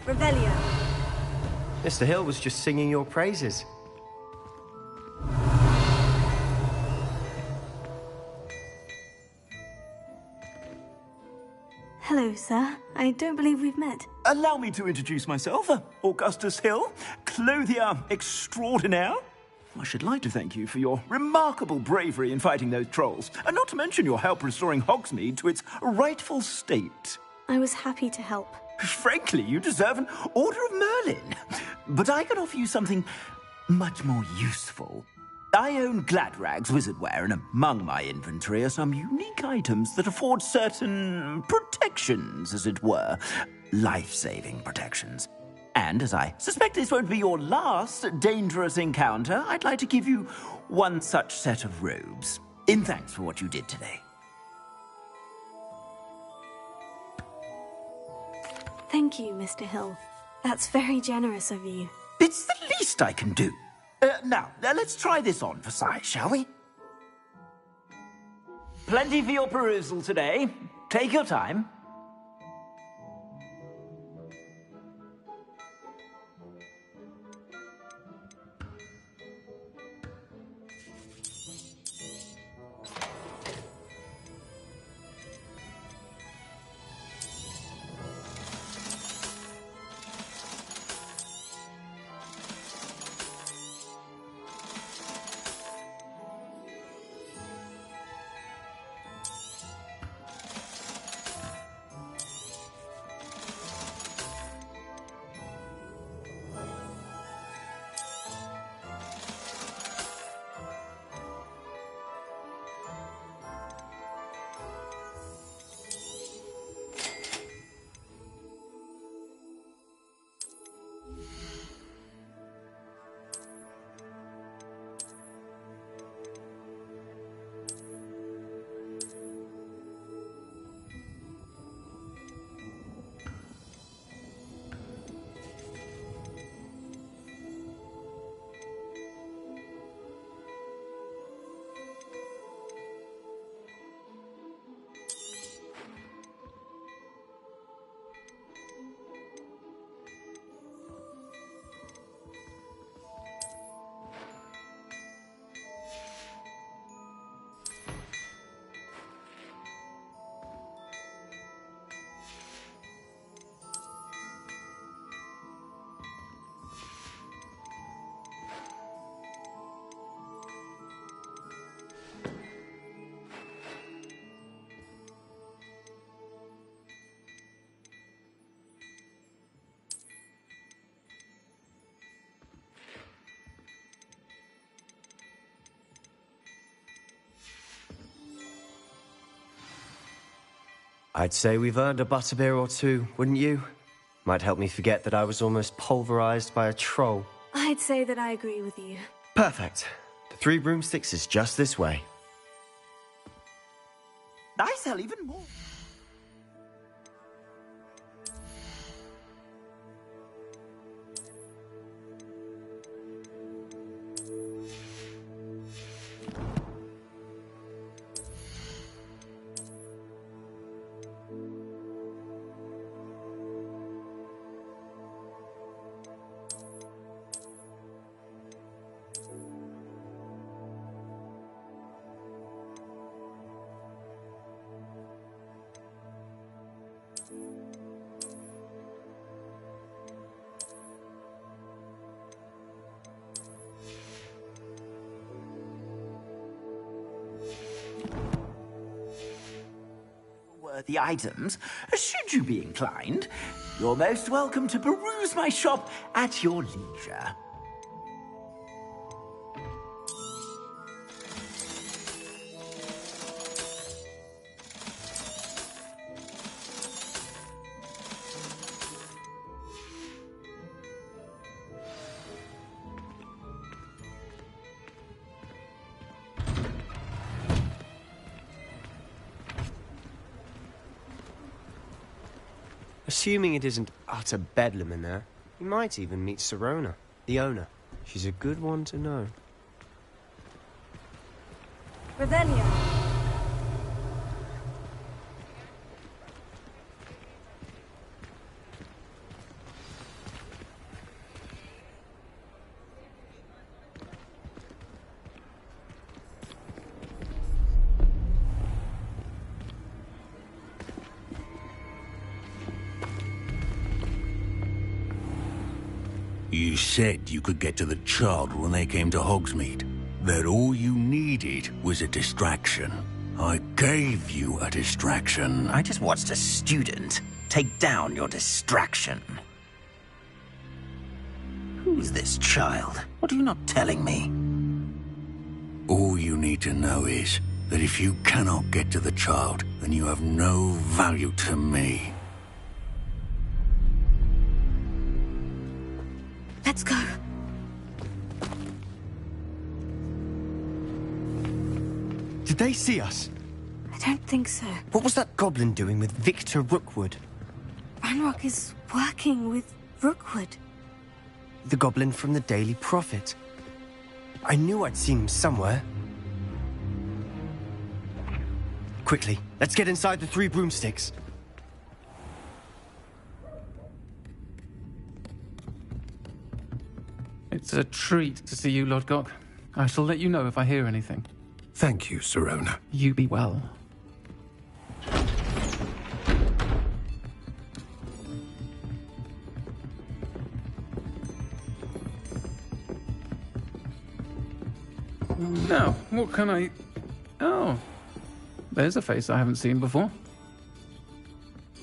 Revelio. Mr. Hill was just singing your praises. Hello, sir. I don't believe we've met. Allow me to introduce myself, Augustus Hill, clothier extraordinaire. I should like to thank you for your remarkable bravery in fighting those trolls, and not to mention your help restoring Hogsmeade to its rightful state. I was happy to help. Frankly, you deserve an Order of Merlin. But I can offer you something much more useful. I own Gladrag's wizardwear, and among my inventory are some unique items that afford certain protections, as it were. Life-saving protections. And as I suspect this won't be your last dangerous encounter, I'd like to give you one such set of robes, in thanks for what you did today. Thank you, Mr. Hill. That's very generous of you. It's the least I can do. Now, let's try this on for size, shall we? Plenty for your perusal today. Take your time. I'd say we've earned a butterbeer or two, wouldn't you? Might help me forget that I was almost pulverized by a troll. I'd say that I agree with you. Perfect. The Three Broomsticks is just this way. I sell even more. The items, should you be inclined, you're most welcome to peruse my shop at your leisure. Assuming it isn't utter bedlam in there, you might even meet Serona, the owner. She's a good one to know. Revelio. You said you could get to the child when they came to Hogsmeade. That all you needed was a distraction. I gave you a distraction. I just watched a student take down your distraction. Who's this child? What are you not telling me? All you need to know is that if you cannot get to the child, then you have no value to me. Let's go. Did they see us? I don't think so. What was that goblin doing with Victor Rookwood? Ranrock is working with Rookwood. The goblin from the Daily Prophet. I knew I'd seen him somewhere. Quickly, let's get inside the 3 broomsticks. It's a treat to see you, Lodgok. I shall let you know if I hear anything. Thank you, Sirona. You be well. Now, what can I... Oh, there's a face I haven't seen before.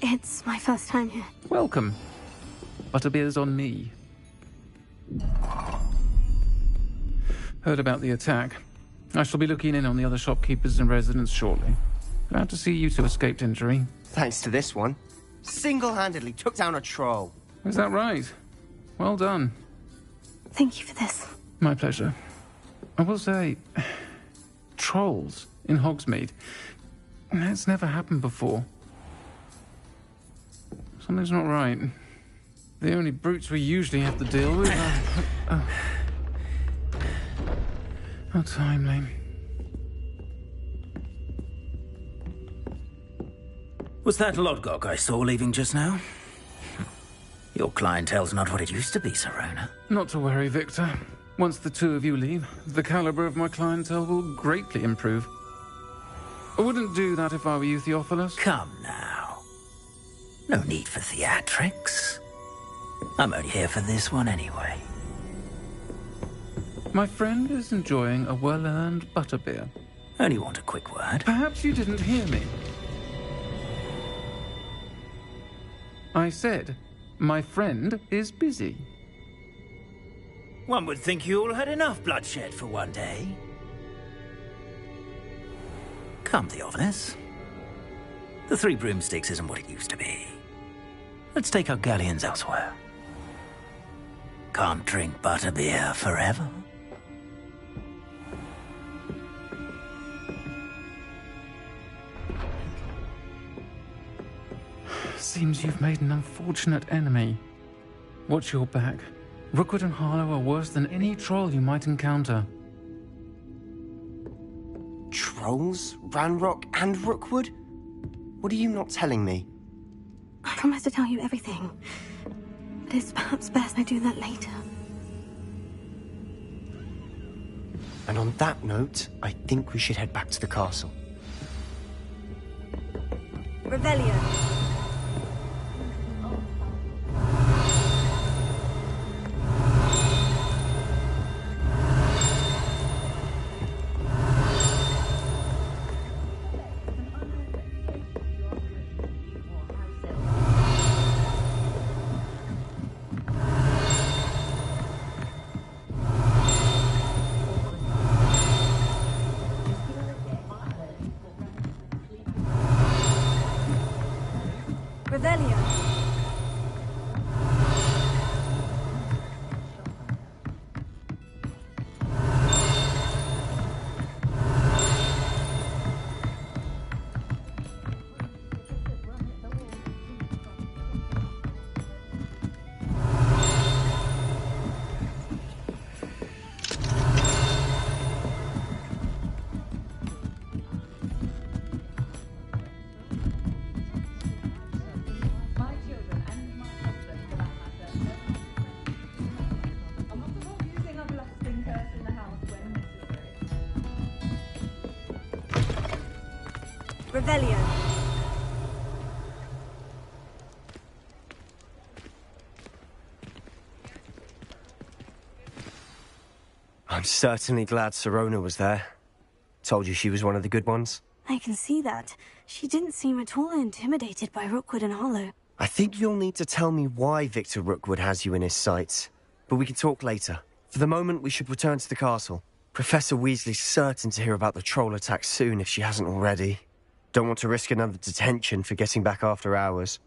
It's my first time here. Welcome. Butterbeer's on me. Heard about the attack. I shall be looking in on the other shopkeepers and residents shortly. Glad to see you two escaped injury. Thanks to this one. Single-handedly took down a troll. Is that right? Well done. Thank you for this. My pleasure. I will say, trolls in Hogsmeade. That's never happened before. Something's not right. The only brutes we usually have to deal with are... How timely. Was that Lodgok I saw leaving just now? Your clientele's not what it used to be, Sirona. Not to worry, Victor. Once the two of you leave, the caliber of my clientele will greatly improve. I wouldn't do that if I were you, Theophilus. Come now. No need for theatrics. I'm only here for this one anyway. My friend is enjoying a well-earned butterbeer. Only want a quick word. Perhaps you didn't hear me. I said, my friend is busy. One would think you all had enough bloodshed for one day. Come, Theophilus. The 3 broomsticks isn't what it used to be. Let's take our galleons elsewhere. Can't drink butterbeer forever. Seems you've made an unfortunate enemy. Watch your back. Rookwood and Harlow are worse than any troll you might encounter. Trolls? Ranrock and Rookwood? What are you not telling me? I promise to tell you everything. But it's perhaps best I do that later. And on that note, I think we should head back to the castle. Revelio. Revelio. Revelio. certainly glad Sirona was there. Told you she was one of the good ones. I can see that. She didn't seem at all intimidated by Rookwood and Hollow. I think you'll need to tell me why Victor Rookwood has you in his sights. But we can talk later. For the moment, we should return to the castle. Professor Weasley's certain to hear about the troll attack soon if she hasn't already. Don't want to risk another detention for getting back after hours.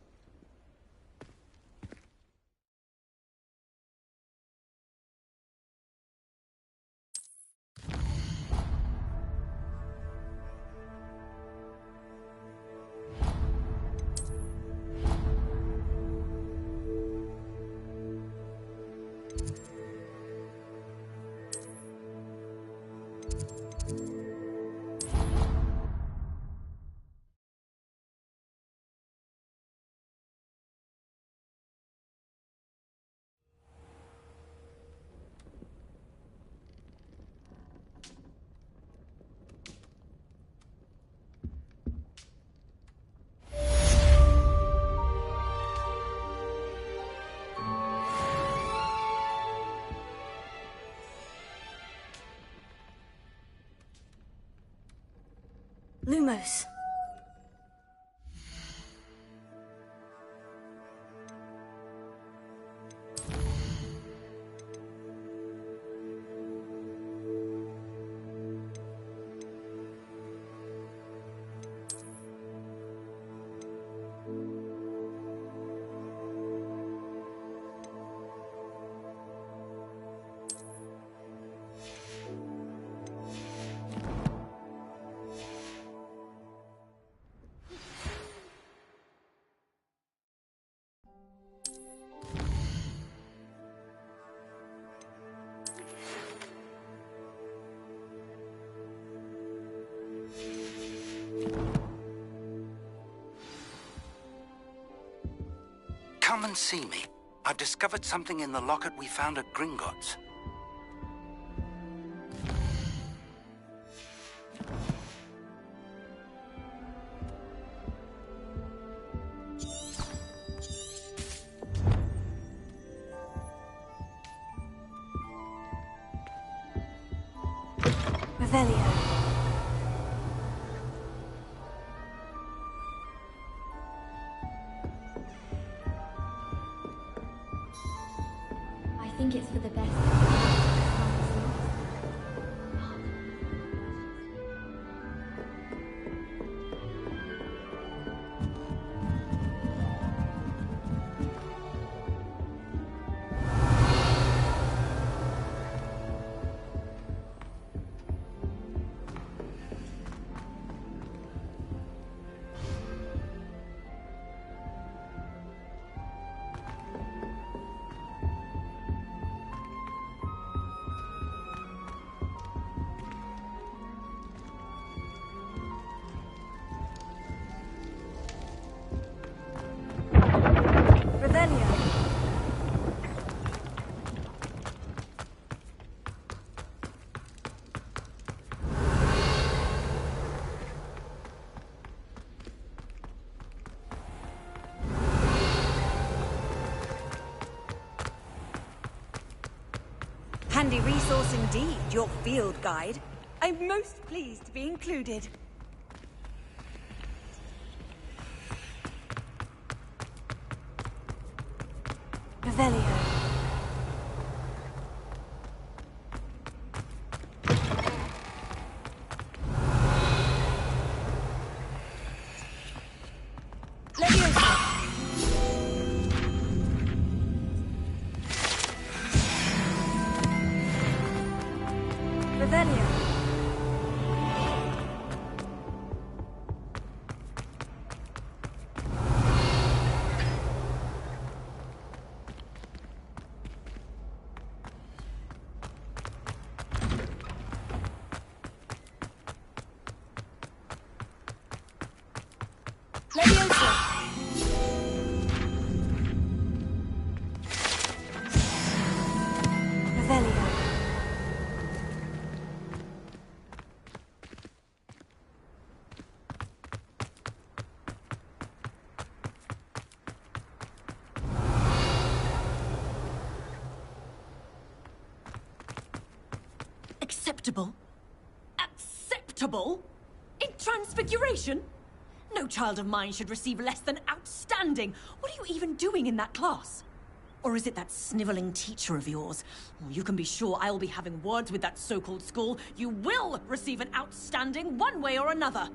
Lumos. Come and see me. I've discovered something in the locket we found at Gringotts. Revelio. I think it's for the best. Handy resource indeed, your field guide. I'm most pleased to be included. Revelio. Acceptable? Acceptable? In Transfiguration? No child of mine should receive less than outstanding. What are you even doing in that class? Or is it that sniveling teacher of yours? Oh, you can be sure I'll be having words with that so-called school. You will receive an outstanding one way or another.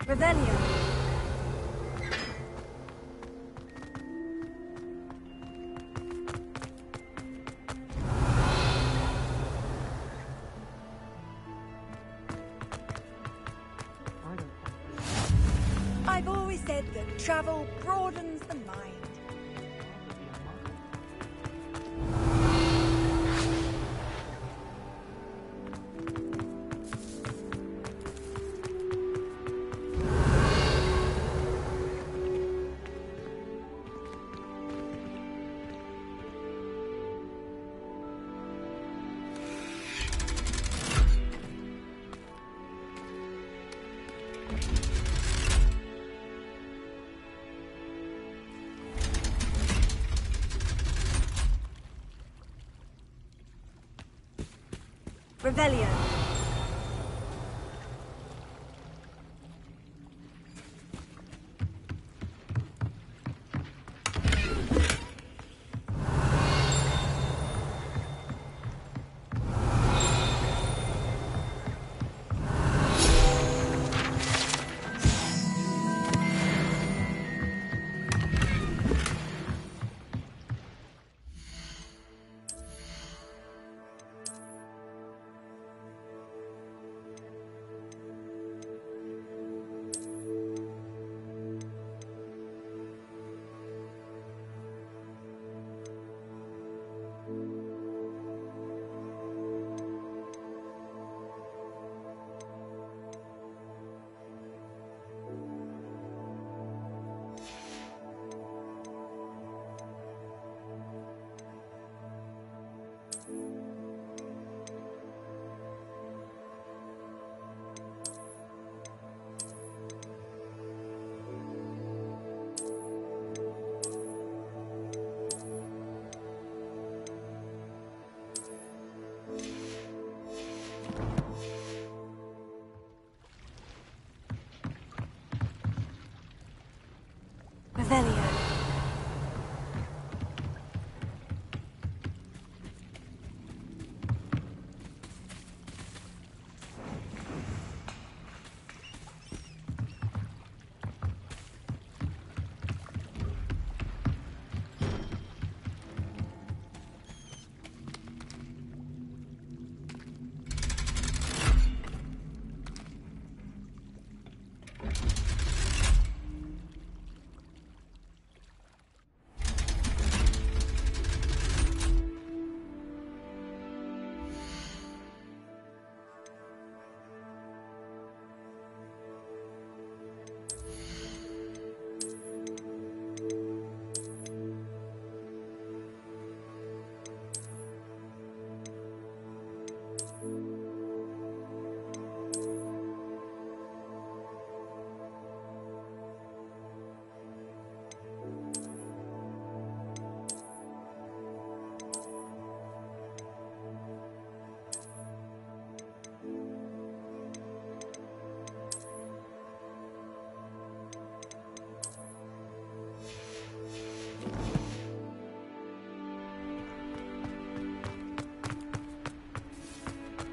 Revelio. I've always said that travel broadens the mind. Revelio. Revelio.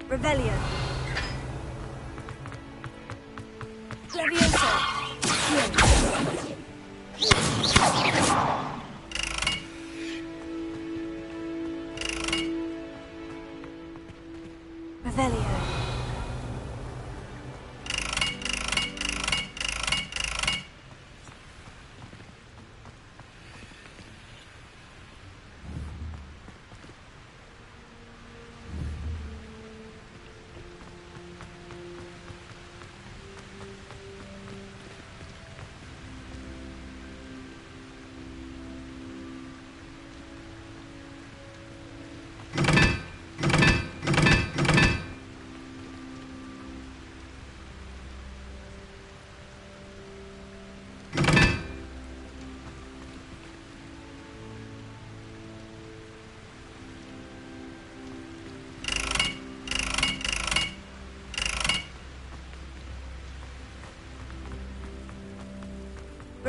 Revelio. Levioso. Revelio.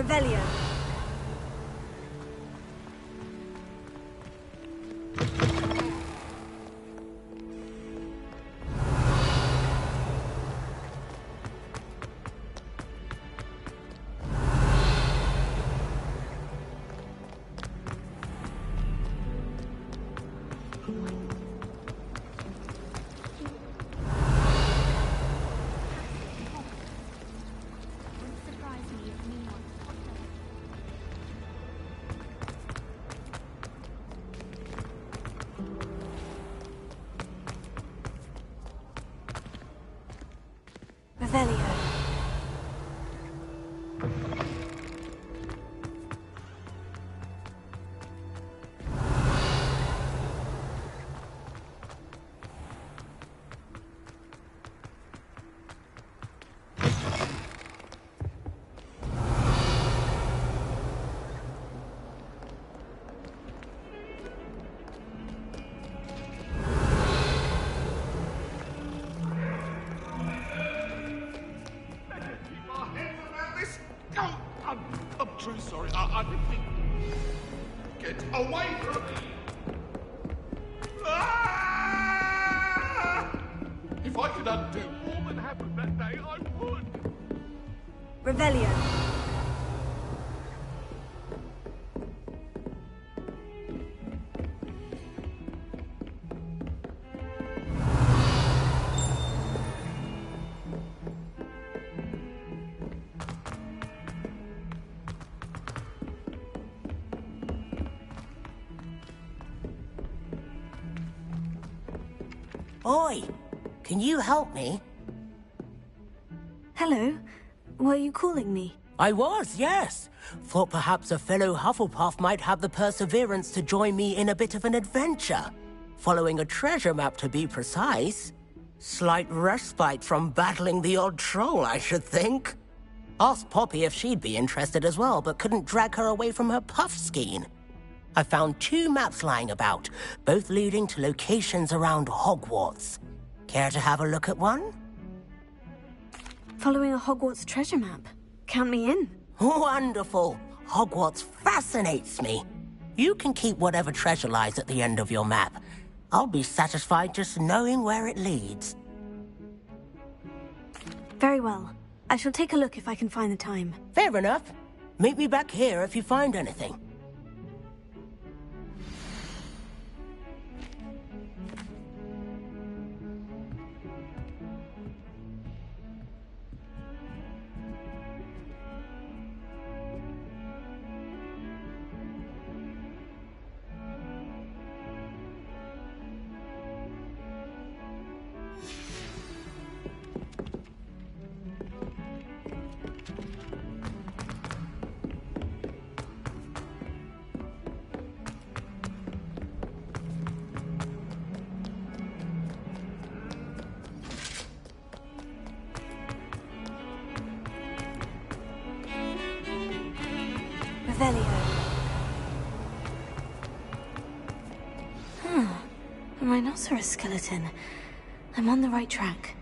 Revelio. Revelio. I'm truly sorry. I didn't think... Get away from me! Ah! If I could undo all that happened that day, I would. Revelio. Oi! Can you help me? Hello. Were you calling me? I was, yes. Thought perhaps a fellow Hufflepuff might have the perseverance to join me in a bit of an adventure. Following a treasure map, to be precise. Slight respite from battling the odd troll, I should think. Asked Poppy if she'd be interested as well, but couldn't drag her away from her puff skein. I found 2 maps lying about, both leading to locations around Hogwarts. Care to have a look at one? Following a Hogwarts treasure map. Count me in. Wonderful. Hogwarts fascinates me. You can keep whatever treasure lies at the end of your map. I'll be satisfied just knowing where it leads. Very well. I shall take a look if I can find the time. Fair enough. Meet me back here if you find anything. Revelio. A rhinoceros skeleton. I'm on the right track.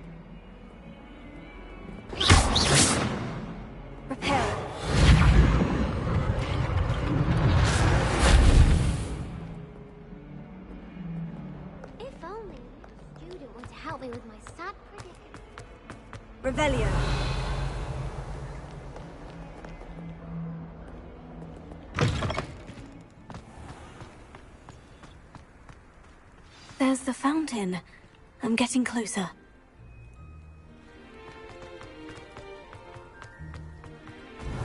Repair. If only a student would help me with my sad predicament. Revelio. There's the fountain. I'm getting closer.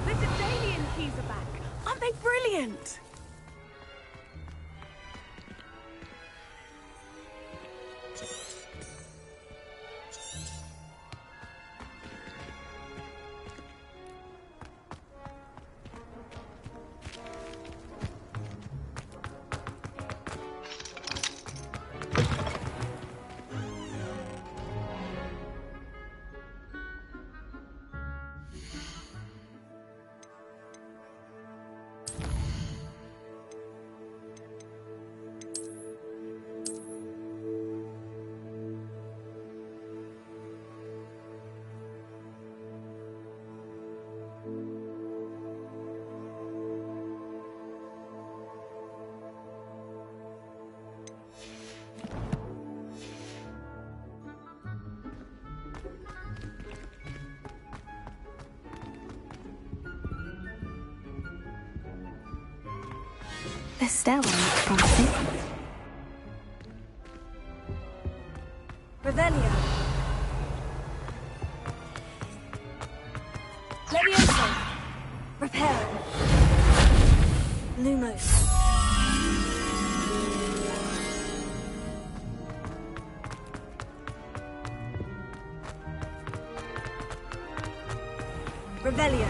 The Daedalian keys are back. Aren't they brilliant? This stairwell looks promising. Revelio. Levioso. Reparo. Lumos. Revelio.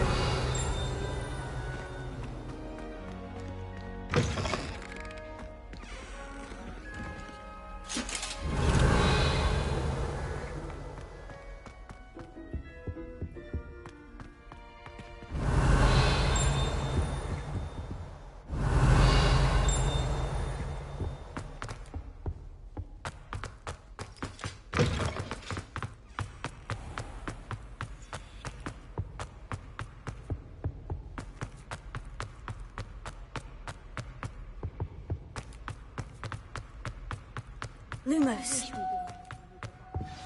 Lumos.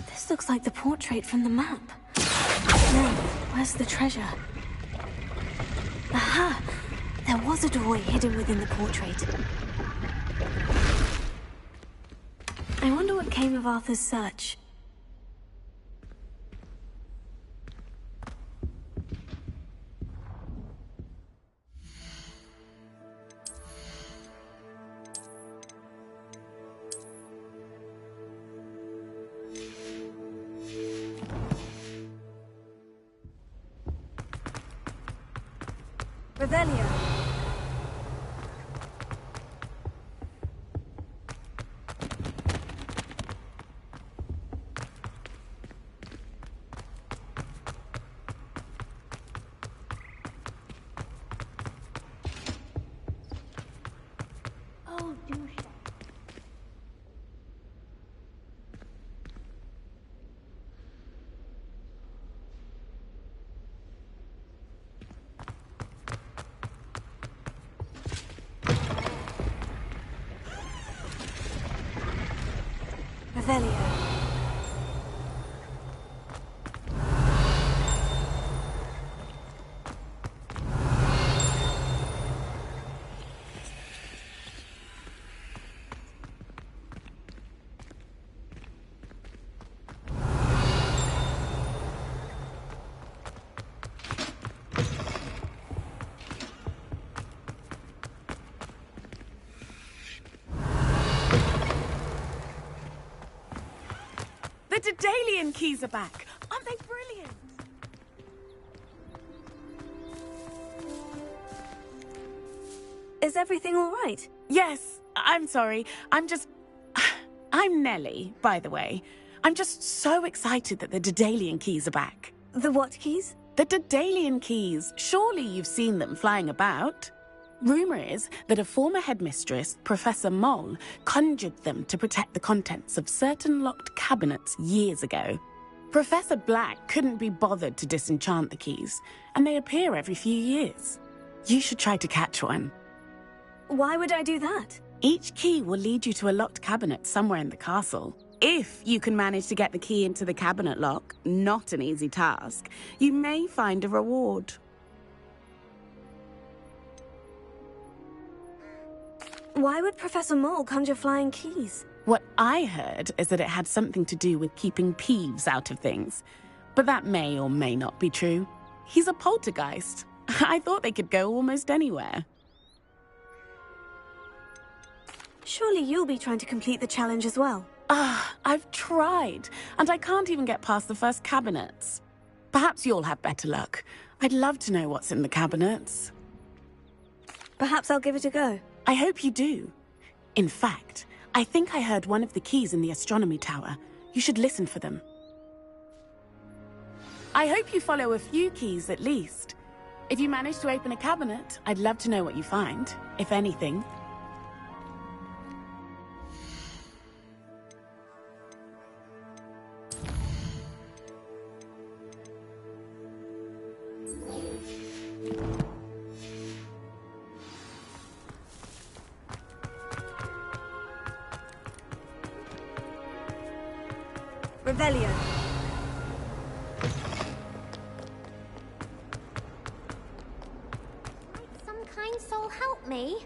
This looks like the portrait from the map. Now, where's the treasure? Aha! There was a doorway hidden within the portrait. I wonder what came of Arthur's search. Revelio. Oh, douche. Revelio. The Daedalian keys are back. Aren't they brilliant? Is everything all right? Yes, I'm sorry. I'm Nellie, by the way. I'm just so excited that the Daedalian keys are back. The what keys? The Daedalian keys. Surely you've seen them flying about. Rumour is that a former headmistress, Professor Moll, conjured them to protect the contents of certain locked cabinets years ago. Professor Black couldn't be bothered to disenchant the keys, and they appear every few years. You should try to catch one. Why would I do that? Each key will lead you to a locked cabinet somewhere in the castle. If you can manage to get the key into the cabinet lock, not an easy task, you may find a reward. Why would Professor Moll conjure flying keys? What I heard is that it had something to do with keeping Peeves out of things. But that may or may not be true. He's a poltergeist. I thought they could go almost anywhere. Surely you'll be trying to complete the challenge as well. I've tried, and I can't even get past the first cabinets. Perhaps you'll have better luck. I'd love to know what's in the cabinets. Perhaps I'll give it a go. I hope you do. In fact, I think I heard one of the keys in the astronomy tower. You should listen for them. I hope you follow a few keys at least. If you manage to open a cabinet, I'd love to know what you find, if anything. Revelio. Some kind soul help me.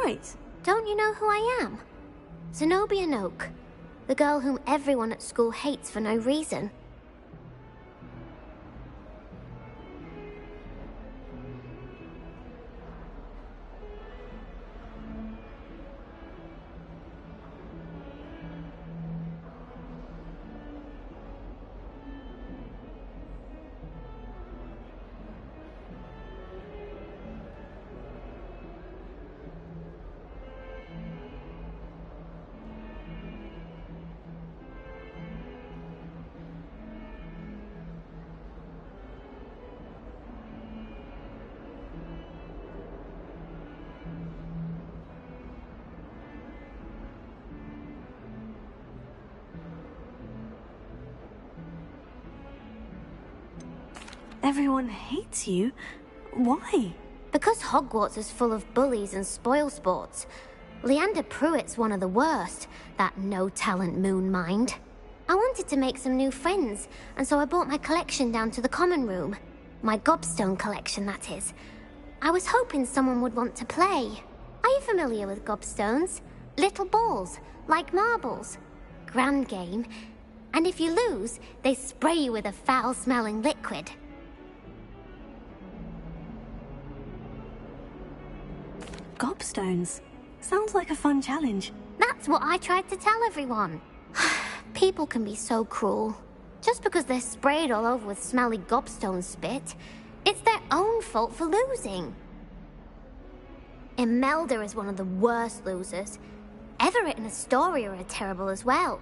right. Don't you know who I am? Zenobia Noak, the girl whom everyone at school hates for no reason. Everyone hates you? Why? Because Hogwarts is full of bullies and spoilsports. Leander Pruitt's one of the worst, that no-talent moon mind. I wanted to make some new friends, and so I brought my collection down to the common room. My gobstone collection, that is. I was hoping someone would want to play. Are you familiar with gobstones? Little balls, like marbles. Grand game. And if you lose, they spray you with a foul-smelling liquid. Gobstones. Sounds like a fun challenge. That's what I tried to tell everyone. People can be so cruel. Just because they're sprayed all over with smelly gobstone spit, it's their own fault for losing. Imelda is one of the worst losers. Everett and Astoria are terrible as well.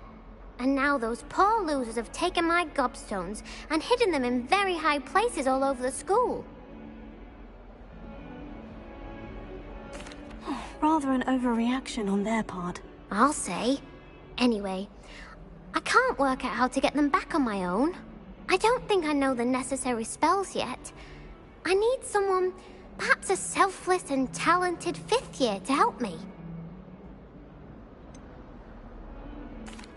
And now those poor losers have taken my gobstones and hidden them in very high places all over the school. Rather an overreaction on their part. I'll say. Anyway, I can't work out how to get them back on my own. I don't think I know the necessary spells yet. I need someone, perhaps a selfless and talented 5th year to help me.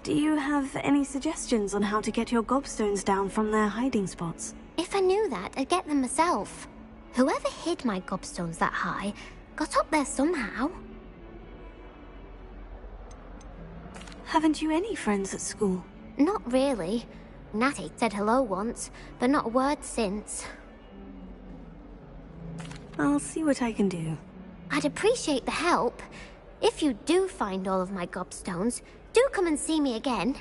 Do you have any suggestions on how to get your gobstones down from their hiding spots? If I knew that, I'd get them myself. Whoever hid my gobstones that high got up there somehow. Haven't you any friends at school? Not really. Natty said hello once, but not a word since. I'll see what I can do. I'd appreciate the help. If you do find all of my gobstones, do come and see me again.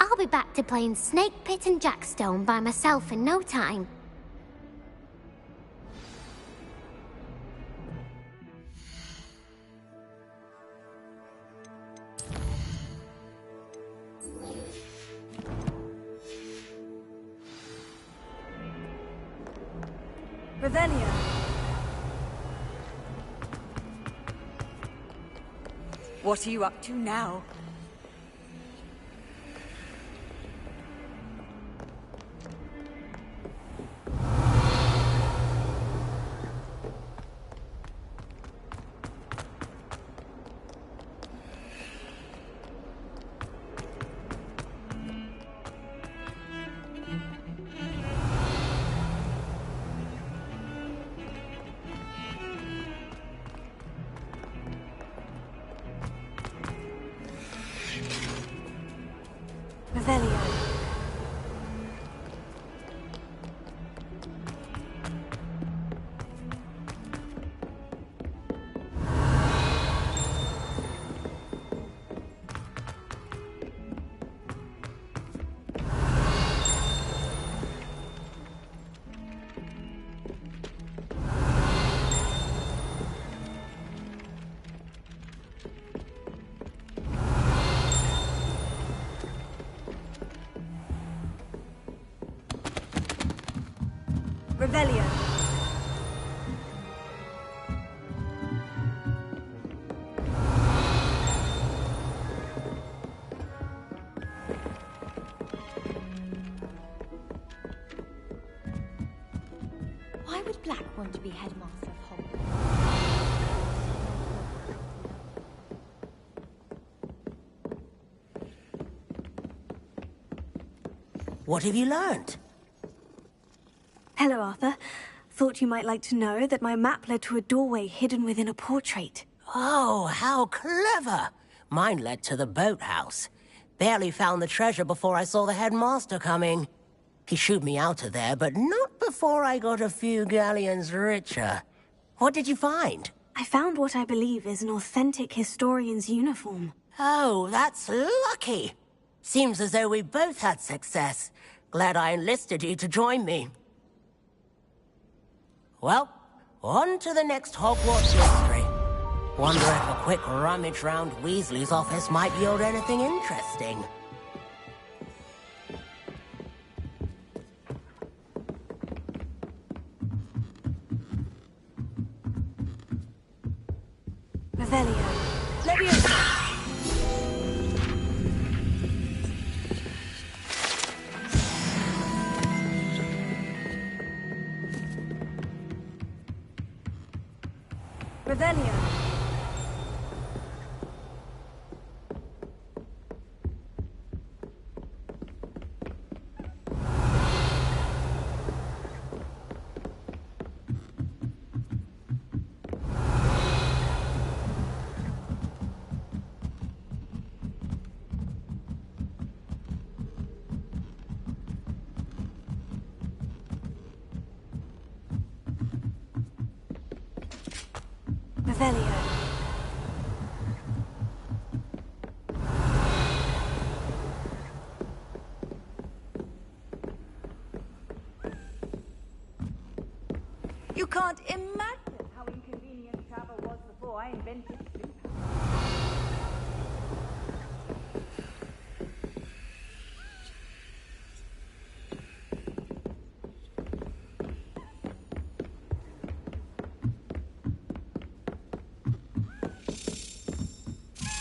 I'll be back to playing Snake Pit and Jackstone by myself in no time. Revelio. What are you up to now? Revelio. Revelio. Why would Black want to be headmaster of Hogwarts? What have you learned? Hello, Arthur. Thought you might like to know that my map led to a doorway hidden within a portrait. Oh, how clever! Mine led to the boathouse. Barely found the treasure before I saw the headmaster coming. He shooed me out of there, but not before I got a few galleons richer. What did you find? I found what I believe is an authentic historian's uniform. Oh, that's lucky. Seems as though we both had success. Glad I enlisted you to join me. Well, on to the next Hogwarts mystery. Wonder if a quick rummage round Weasley's office might yield anything interesting. Revelio. Revelio. Revelio. You can't imagine how inconvenient travel was before I invented sleep.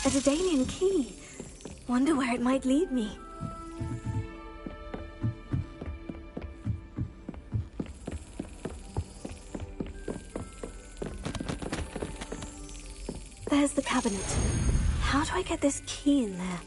A Daedalian key. Wonder where it might lead me. There's the cabinet. How do I get this key in there?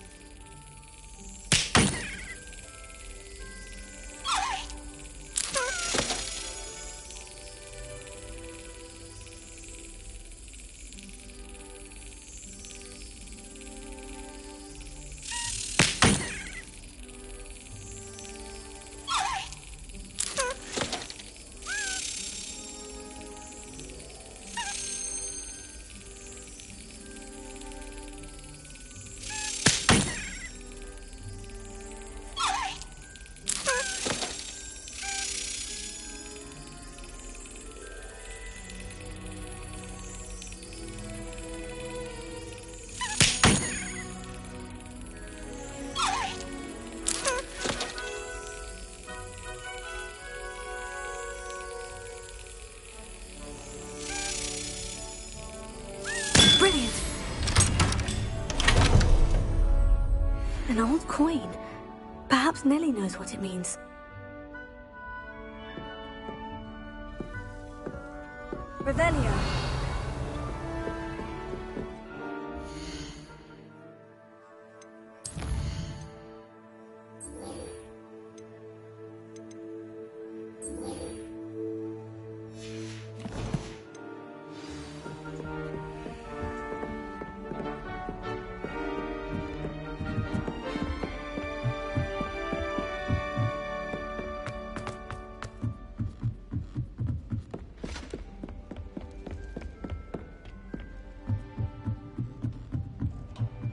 Brilliant! An old coin. Perhaps Nellie knows what it means. Revelio.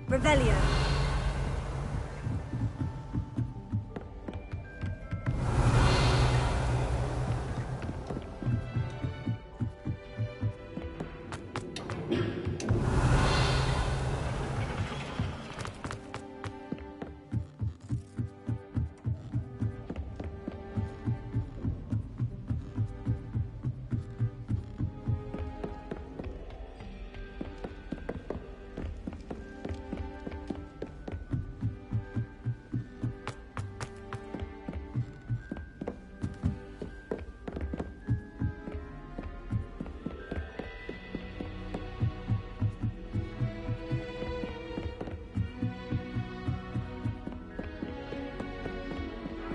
Revelio.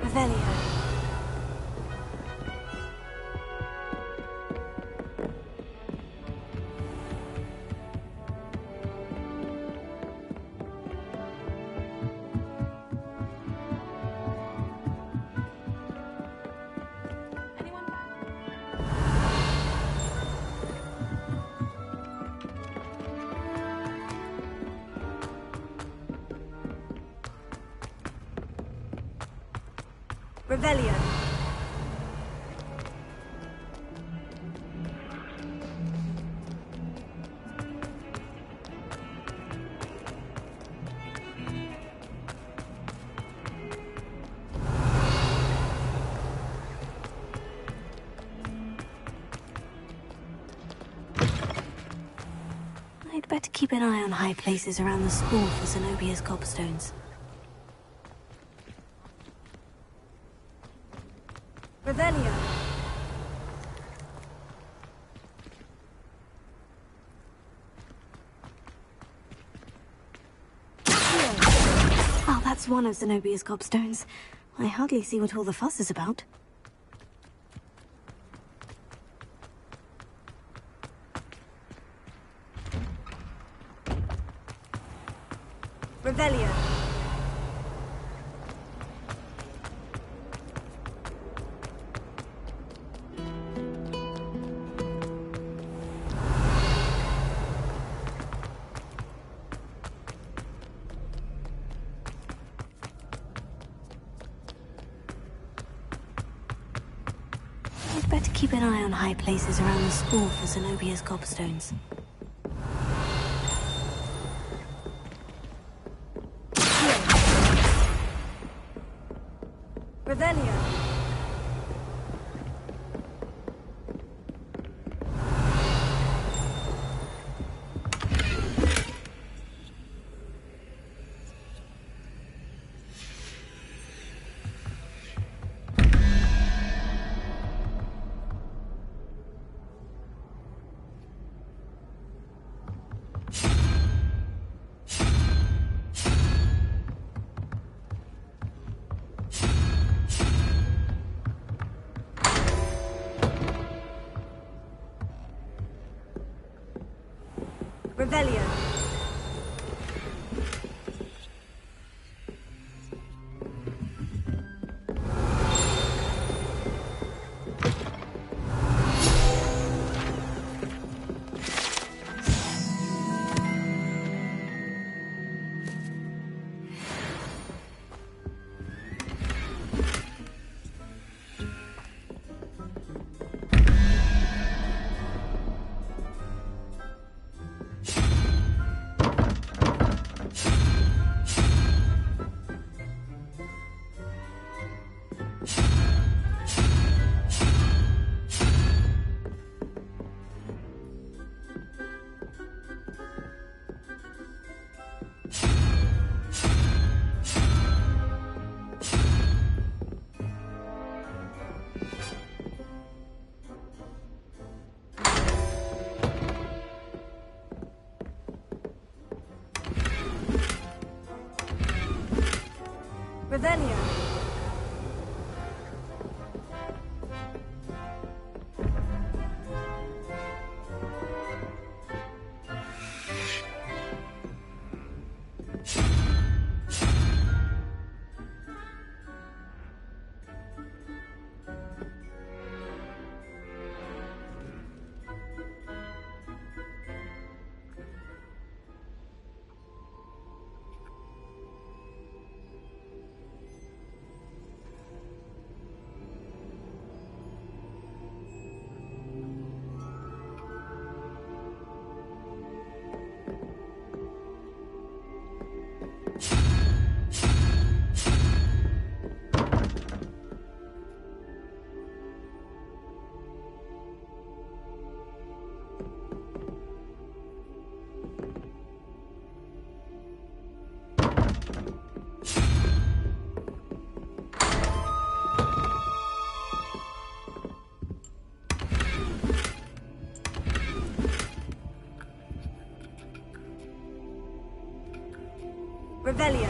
Revelio. Revelio. I'd better keep an eye on high places around the school for Zenobia's gobstones. Revelio. Oh, that's one of Zenobia's gobstones. I hardly see what all the fuss is about. Revelio. I'd better keep an eye on high places around the school for Zenobia's gobstones. Revelio. Revelio. Revelio. Revelio.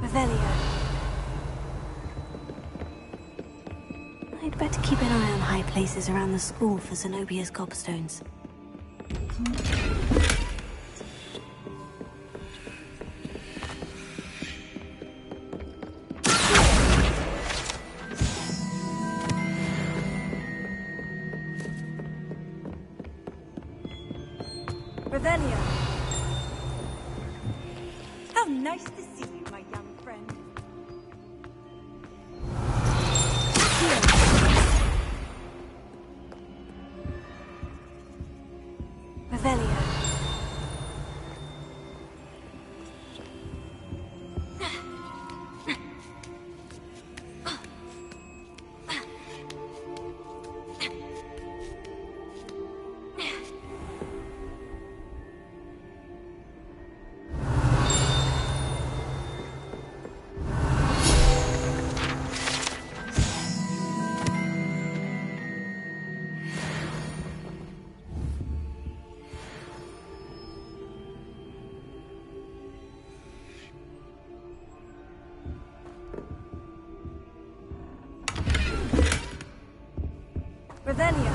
Revelio. better keep an eye on high places around the school for Zenobia's gobstones. Revelia. How nice to see you, my young friend. Revelia. Revelia.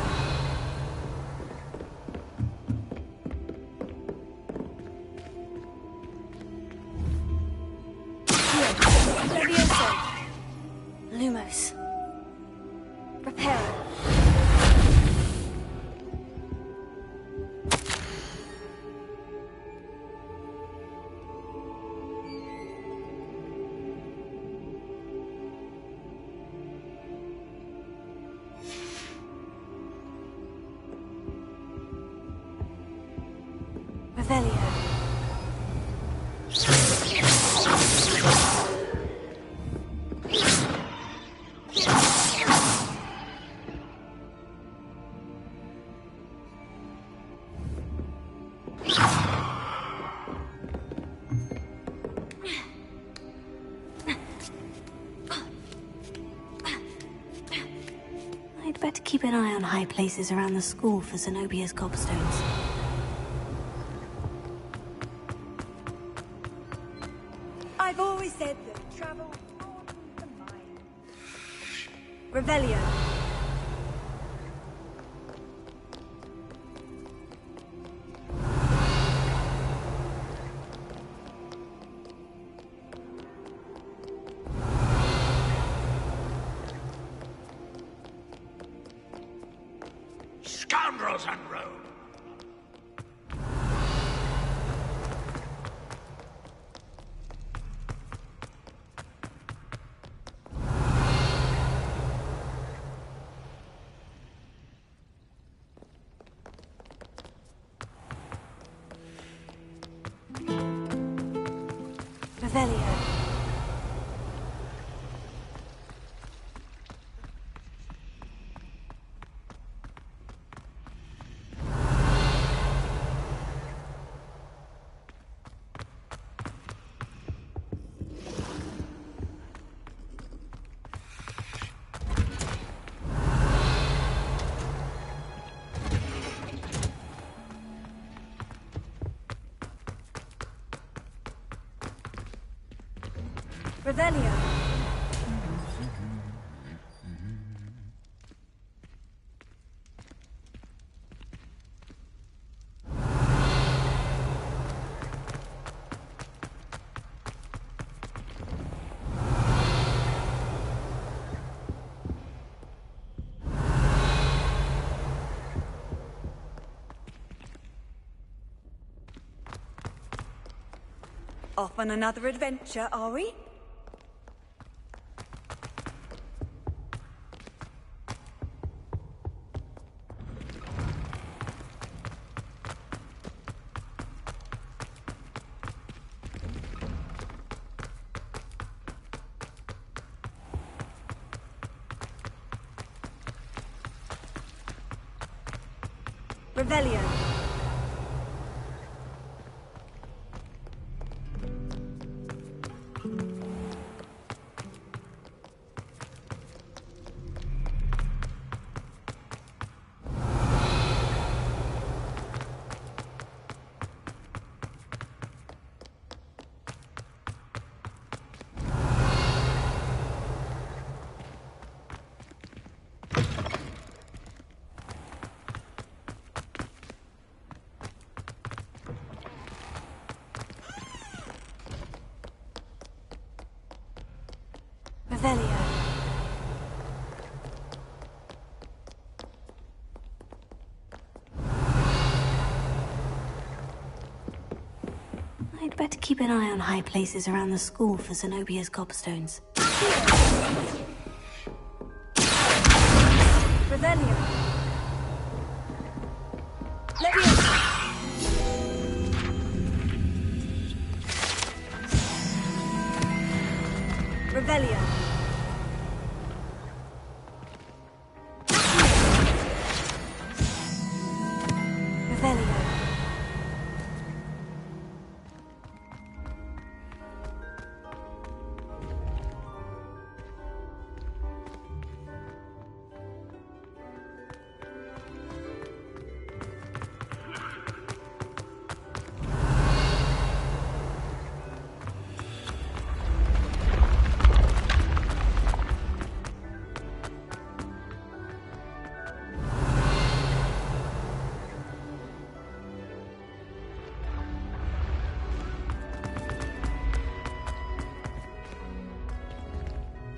Levioso. Lumos. Prepare. Revelia. I'd better keep an eye on high places around the school for Zenobia's gobstones. I've always said that travel broadens the mind. Revelia. Scoundrels and rogues! Revelia. Revelia. Off on another adventure, are we? Revelia. Revelio. I'd better keep an eye on high places around the school for Zenobia's gobstones. Revelio. Leviosa. Revelio. Revelio.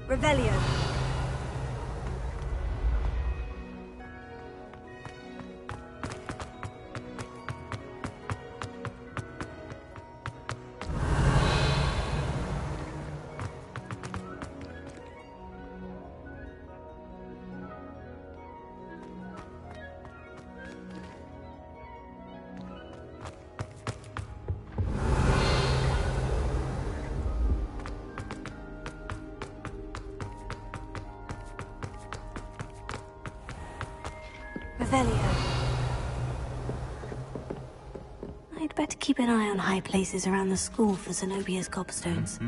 Revelio. Revelio. I'd better keep an eye on high places around the school for Zenobia's gobstones.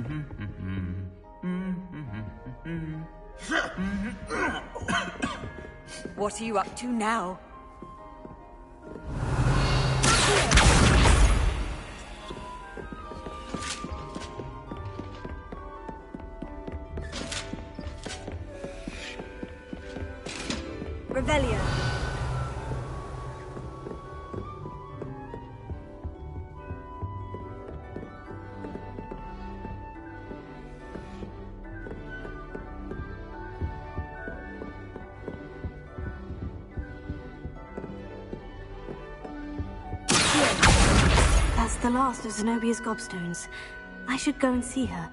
What are you up to now? Revelio. That's the last of Zenobia's gobstones. I should go and see her.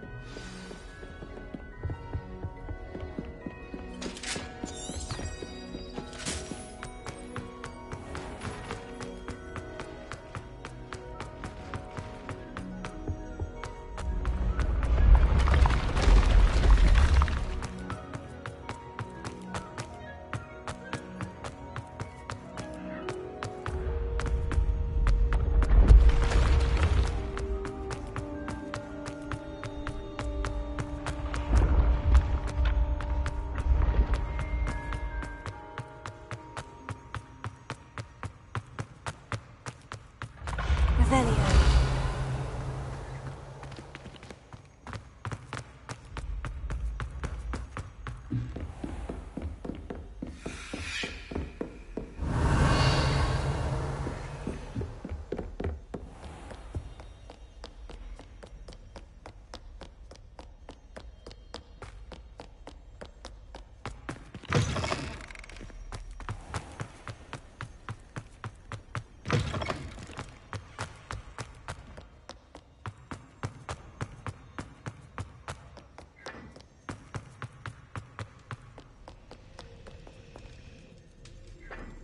Revelio.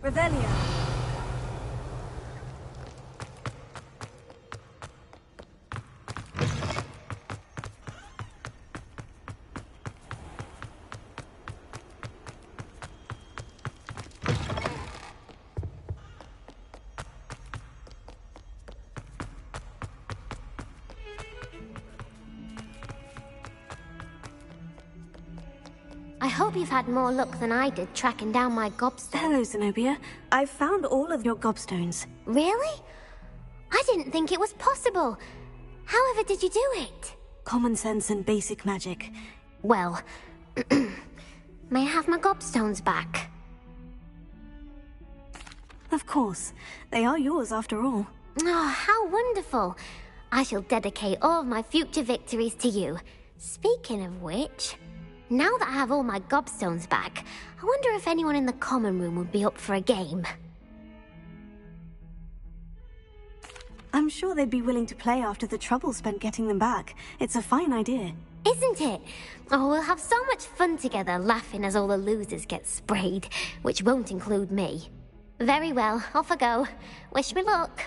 Revelio. I hope you've had more luck than I did tracking down my gobstone. Hello, Zenobia. I've found all of your gobstones. Really? I didn't think it was possible. However did you do it? Common sense and basic magic. Well, may I have my gobstones back? Of course. They are yours after all. Oh, how wonderful. I shall dedicate all of my future victories to you. Speaking of which... Now that I have all my gobstones back, I wonder if anyone in the common room would be up for a game. I'm sure they'd be willing to play after the trouble spent getting them back. It's a fine idea. Isn't it? Oh, we'll have so much fun together, laughing as all the losers get sprayed, which won't include me. Very well, off I go. Wish me luck.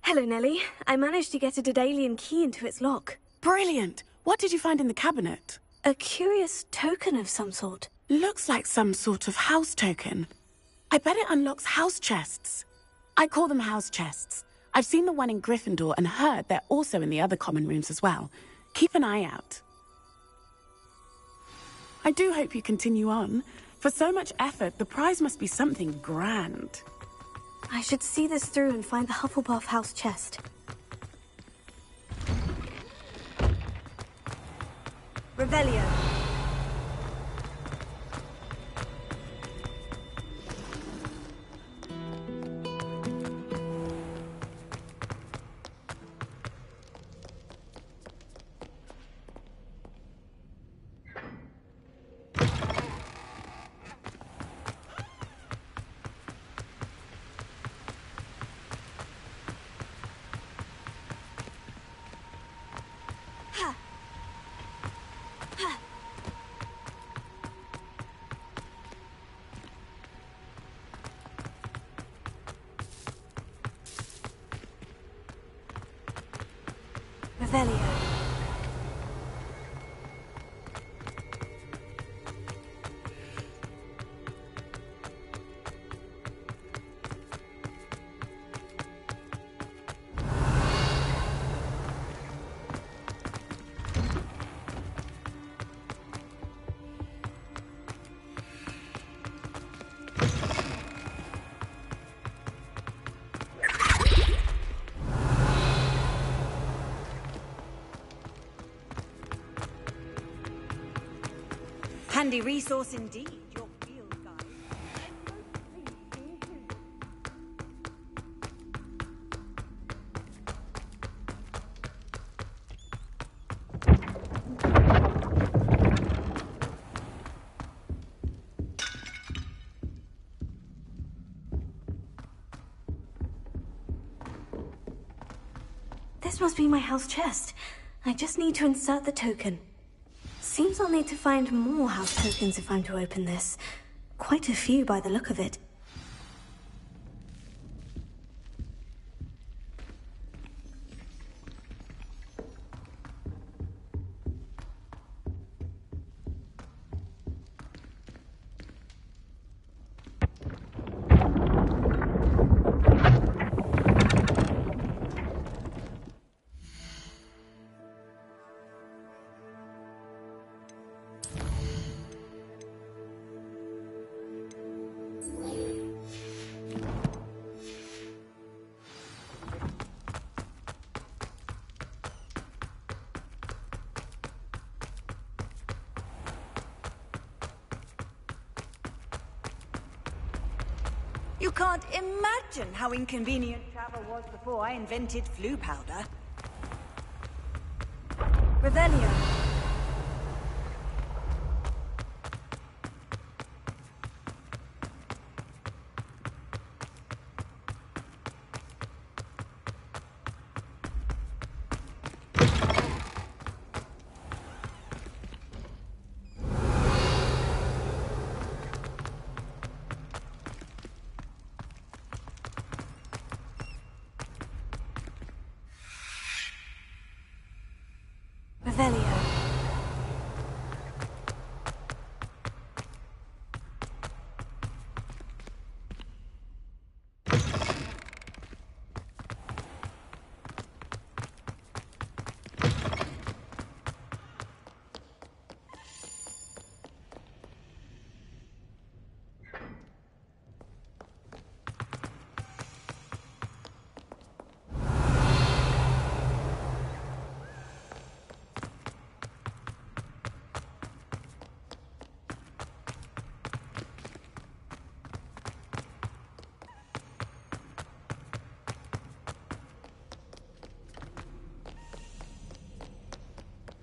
Hello, Nellie. I managed to get a Daedalian key into its lock. Brilliant! What did you find in the cabinet? A curious token of some sort. Looks like some sort of house token. I bet it unlocks house chests. I call them house chests. I've seen the one in Gryffindor and heard they're also in the other common rooms as well. Keep an eye out. I do hope you continue on. For so much effort, the prize must be something grand. I should see this through and find the Hufflepuff house chest. Revelio. Revelio. Handy resource indeed, your field guide. This must be my house chest. I just need to insert the token. Seems I'll need to find more house tokens if I'm to open this. Quite a few by the look of it. You can't imagine how inconvenient travel was before I invented flu powder. Revelio. Revelio.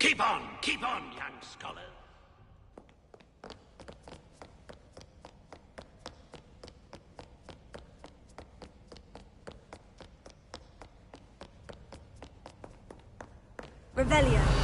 Keep on, young scholar. Revelio.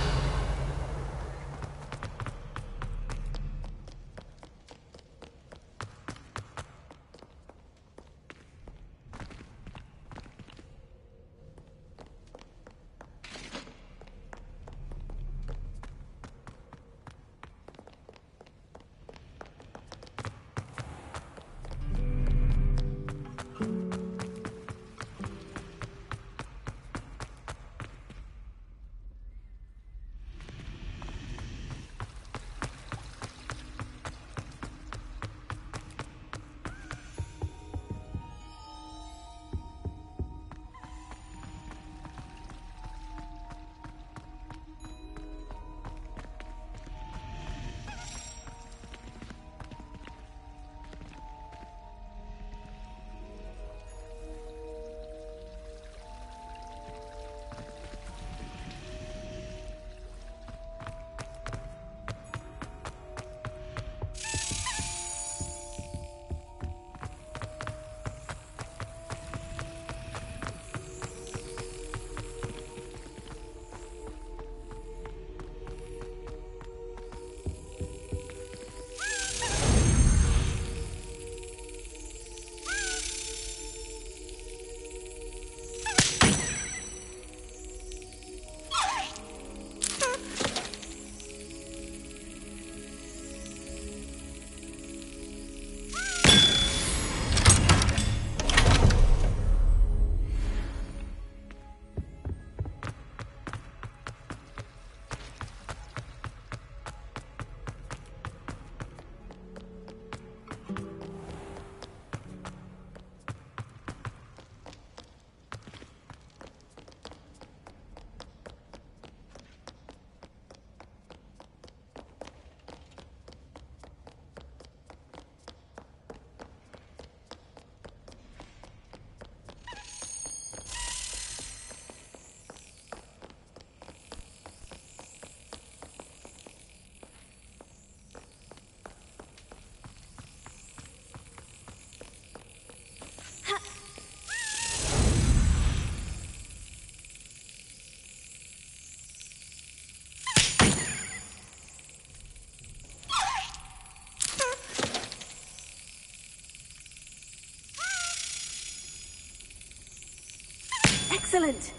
Excellent!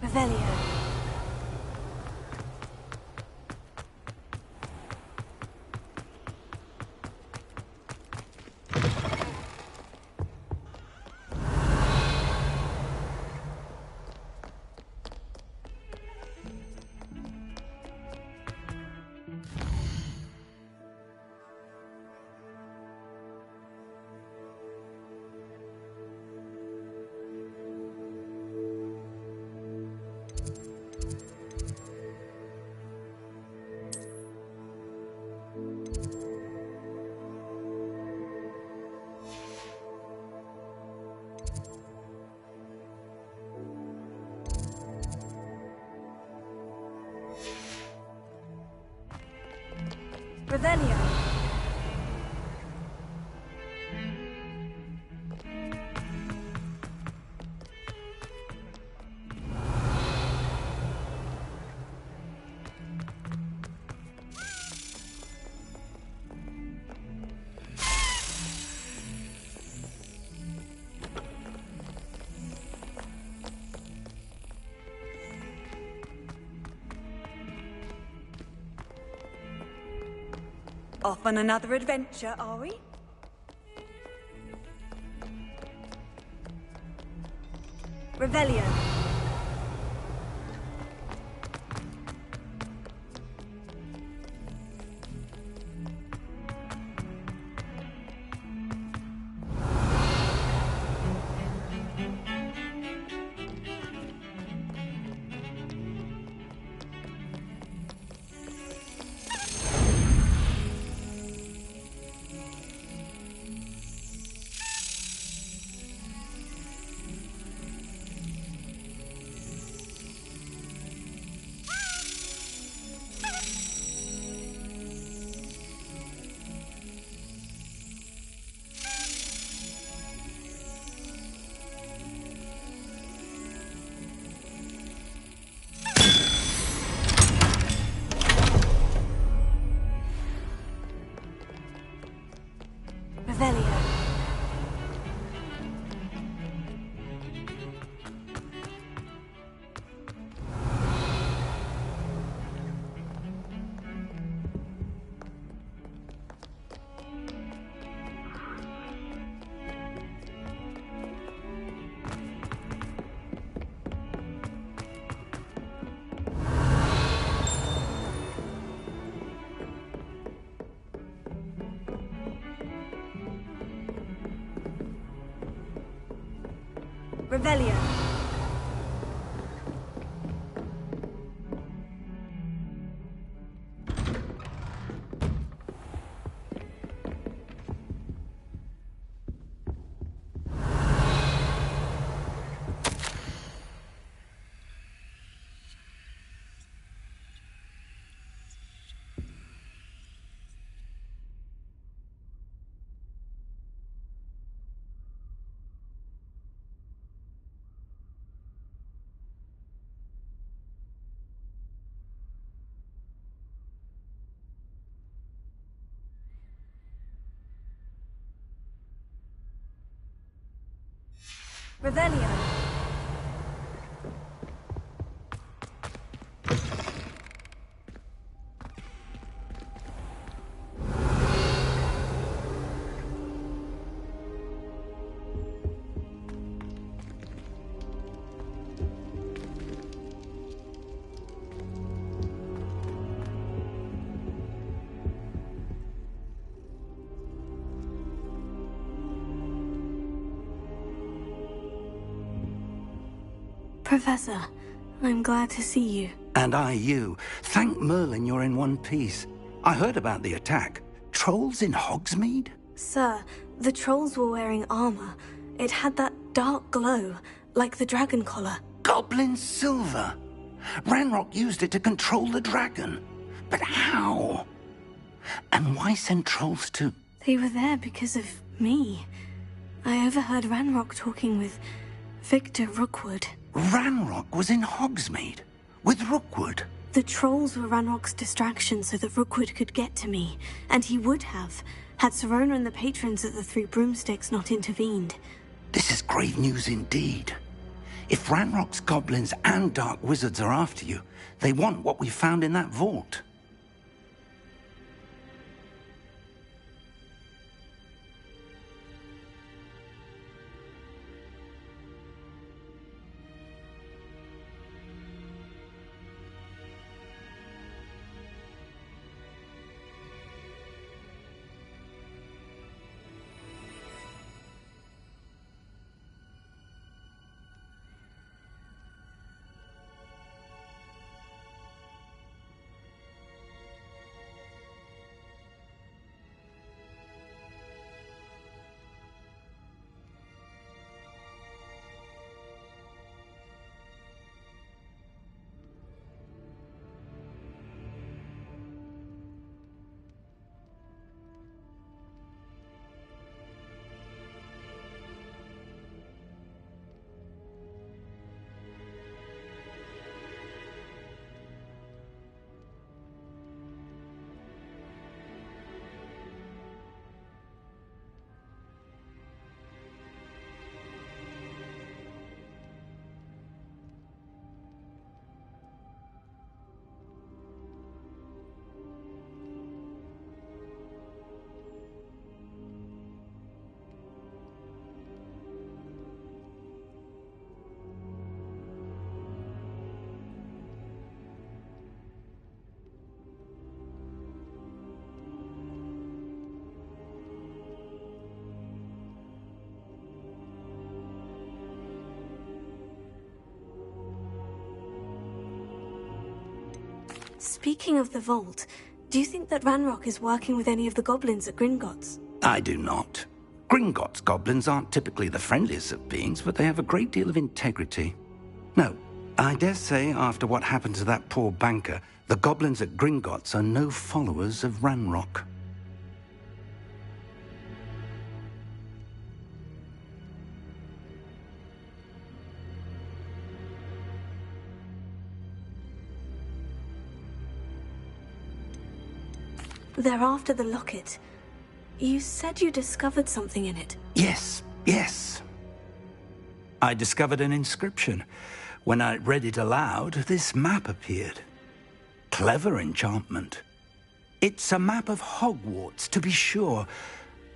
Revelio. Revelio. Off on another adventure, are we? Revelio. Revelio. Revelio. Revelio. Professor, I'm glad to see you. And I you. Thank Merlin you're in one piece. I heard about the attack. Trolls in Hogsmeade? Sir, the trolls were wearing armor. It had that dark glow, like the dragon collar. Goblin silver! Ranrock used it to control the dragon. But how? And why send trolls to... They were there because of me. I overheard Ranrock talking with Victor Rookwood. Ranrock was in Hogsmeade? With Rookwood? The trolls were Ranrock's distraction so that Rookwood could get to me. And he would have, had Serona and the patrons at the Three Broomsticks not intervened. This is grave news indeed. If Ranrock's goblins and dark wizards are after you, they want what we found in that vault. Speaking of the vault, do you think that Ranrock is working with any of the goblins at Gringotts? I do not. Gringotts goblins aren't typically the friendliest of beings, but they have a great deal of integrity. No, I dare say after what happened to that poor banker, the goblins at Gringotts are no followers of Ranrock. They're after the locket. You said you discovered something in it. Yes. I discovered an inscription. When I read it aloud, this map appeared. Clever enchantment. It's a map of Hogwarts, to be sure,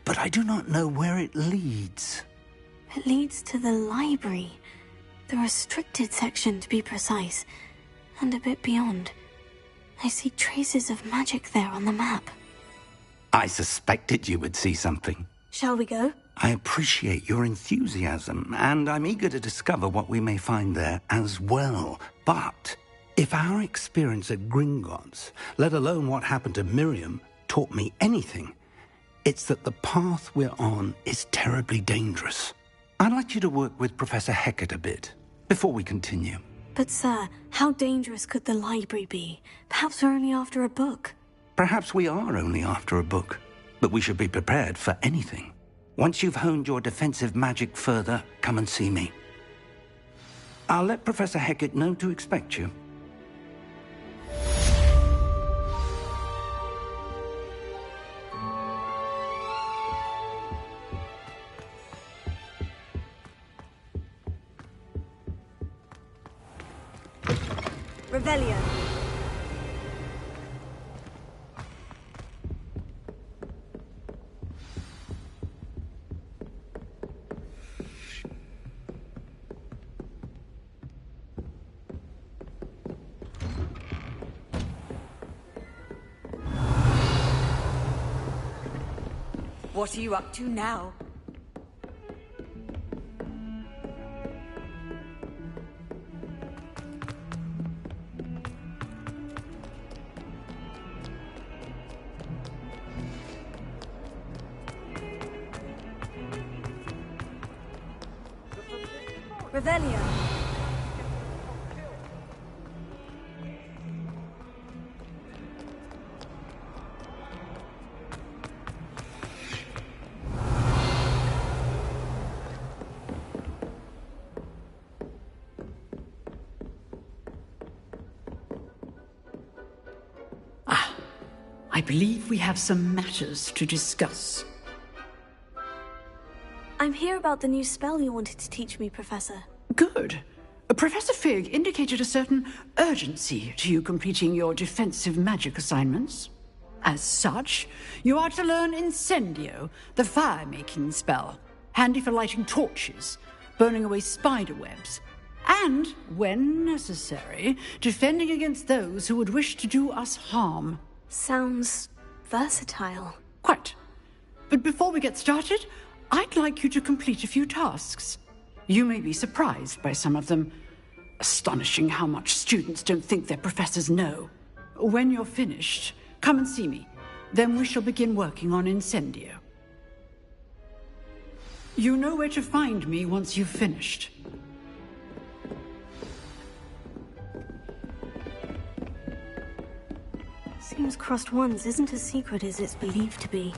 but I do not know where it leads. It leads to the library. The restricted section, to be precise. And a bit beyond. I see traces of magic there on the map. I suspected you would see something. Shall we go? I appreciate your enthusiasm, and I'm eager to discover what we may find there as well. But if our experience at Gringotts, let alone what happened to Miriam, taught me anything, it's that the path we're on is terribly dangerous. I'd like you to work with Professor Hecat a bit before we continue. But sir, how dangerous could the library be? Perhaps we're only after a book. Perhaps we are only after a book, but we should be prepared for anything. Once you've honed your defensive magic further, come and see me. I'll let Professor Hecat know to expect you. Revelio. What are you up to now? Revelio. I believe we have some matters to discuss. I'm here about the new spell you wanted to teach me, Professor. Good. Professor Fig indicated a certain urgency to you completing your defensive magic assignments. As such, you are to learn Incendio, the fire-making spell, handy for lighting torches, burning away spider webs, and, when necessary, defending against those who would wish to do us harm. Sounds versatile. Quite. But before we get started, I'd like you to complete a few tasks. You may be surprised by some of them. Astonishing how much students don't think their professors know. When you're finished, come and see me. Then we shall begin working on Incendio. You know where to find me once you've finished. Seems crossed ones isn't as secret as it's believed to be.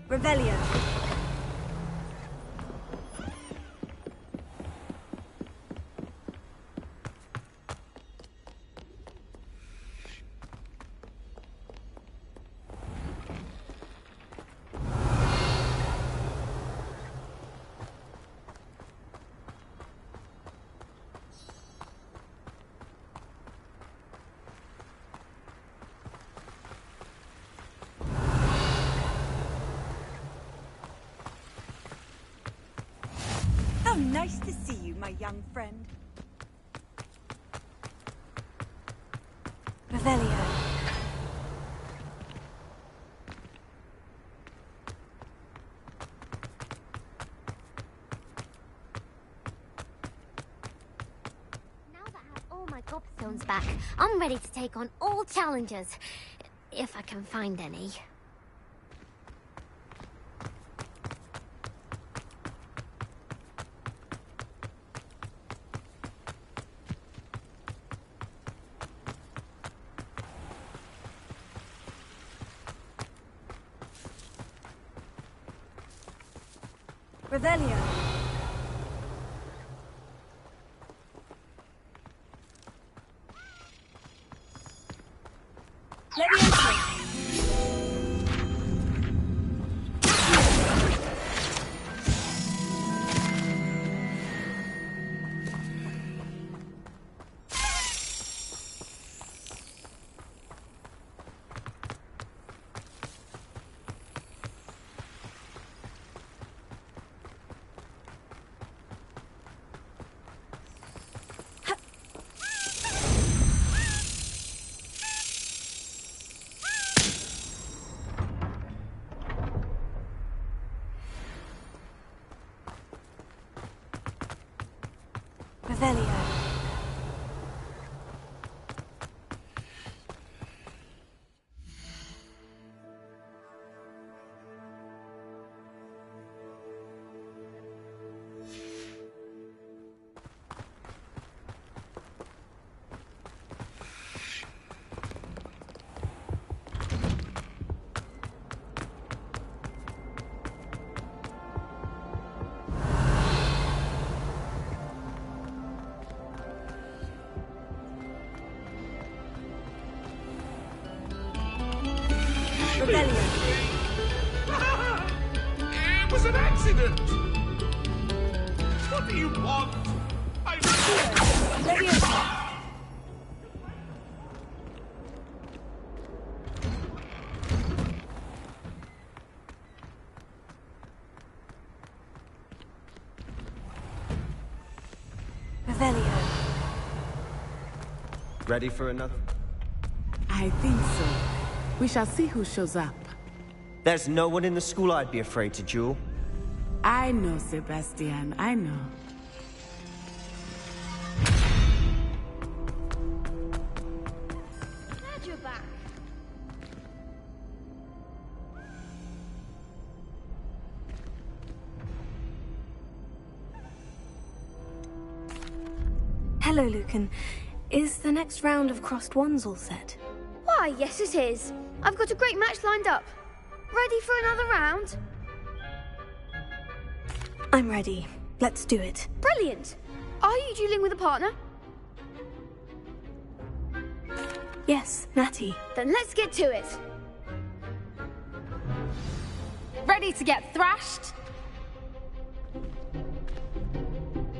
Revelio. Nice to see you, my young friend. Revelio. Now that I have all my gobstones back, I'm ready to take on all challenges. If I can find any. Revelio. Levioso. Revelio. It was an accident! What do you want? Revelio. Ready for another? I think so. We shall see who shows up. There's no one in the school I'd be afraid to duel. I know, Sebastian, I know. Glad you're back. Hello, Lucan. Is the next round of crossed wands all set? Why, yes it is. I've got a great match lined up. Ready for another round? I'm ready. Let's do it. Brilliant. Are you dueling with a partner? Yes, Natty. Then let's get to it. Ready to get thrashed?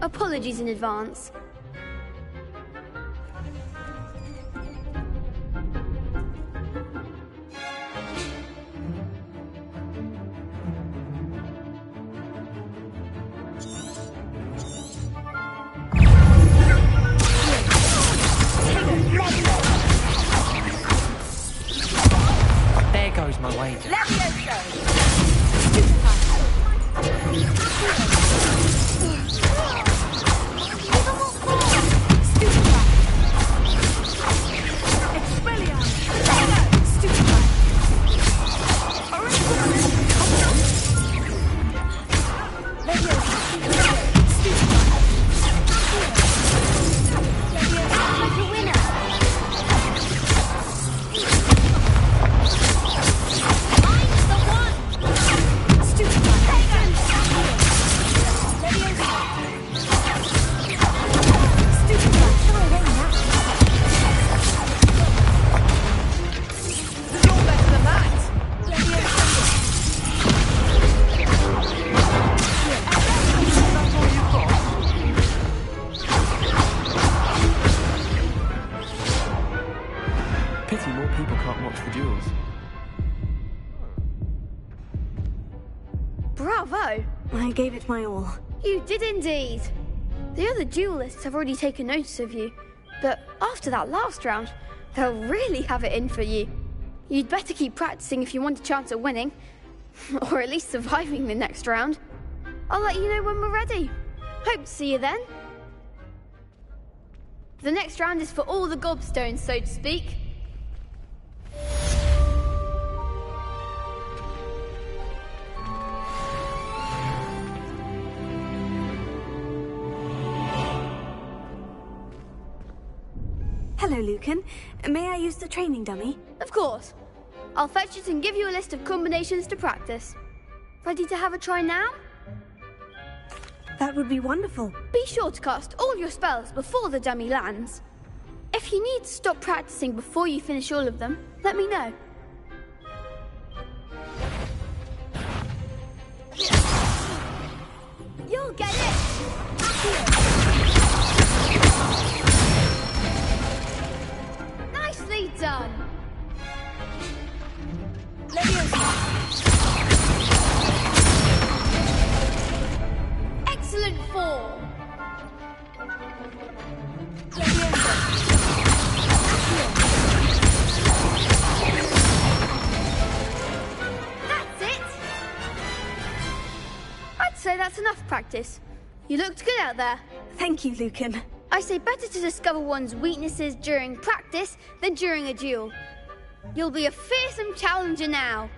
Apologies in advance. There goes my wager. Pity more people can't watch the duels. Bravo! I gave it my all. You did indeed. The other duelists have already taken notice of you, but after that last round, they'll really have it in for you. You'd better keep practicing if you want a chance at winning, or at least surviving the next round. I'll let you know when we're ready. Hope to see you then. The next round is for all the gobstones, so to speak. Hello, Lucan. May I use the training dummy? Of course. I'll fetch it and give you a list of combinations to practice. Ready to have a try now? That would be wonderful. Be sure to cast all your spells before the dummy lands. If you need to stop practicing before you finish all of them, let me know. You'll get it! Nicely done! Excellent form! That's it! I'd say that's enough practice. You looked good out there. Thank you, Lucan. I say better to discover one's weaknesses during practice than during a duel. You'll be a fearsome challenger now.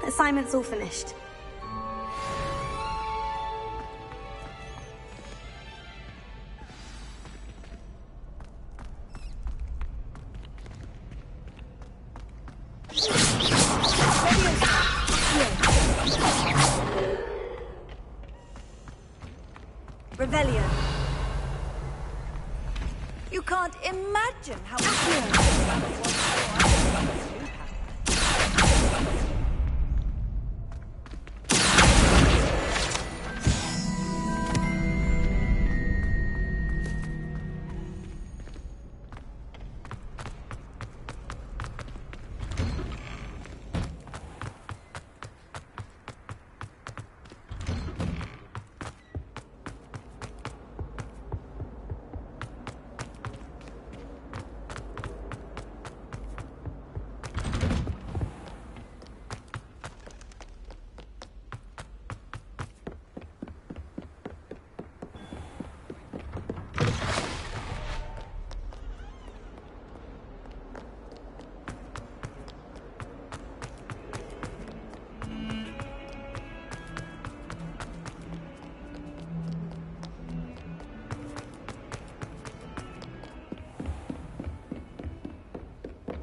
Assignment's all finished. Revelio. You can't imagine how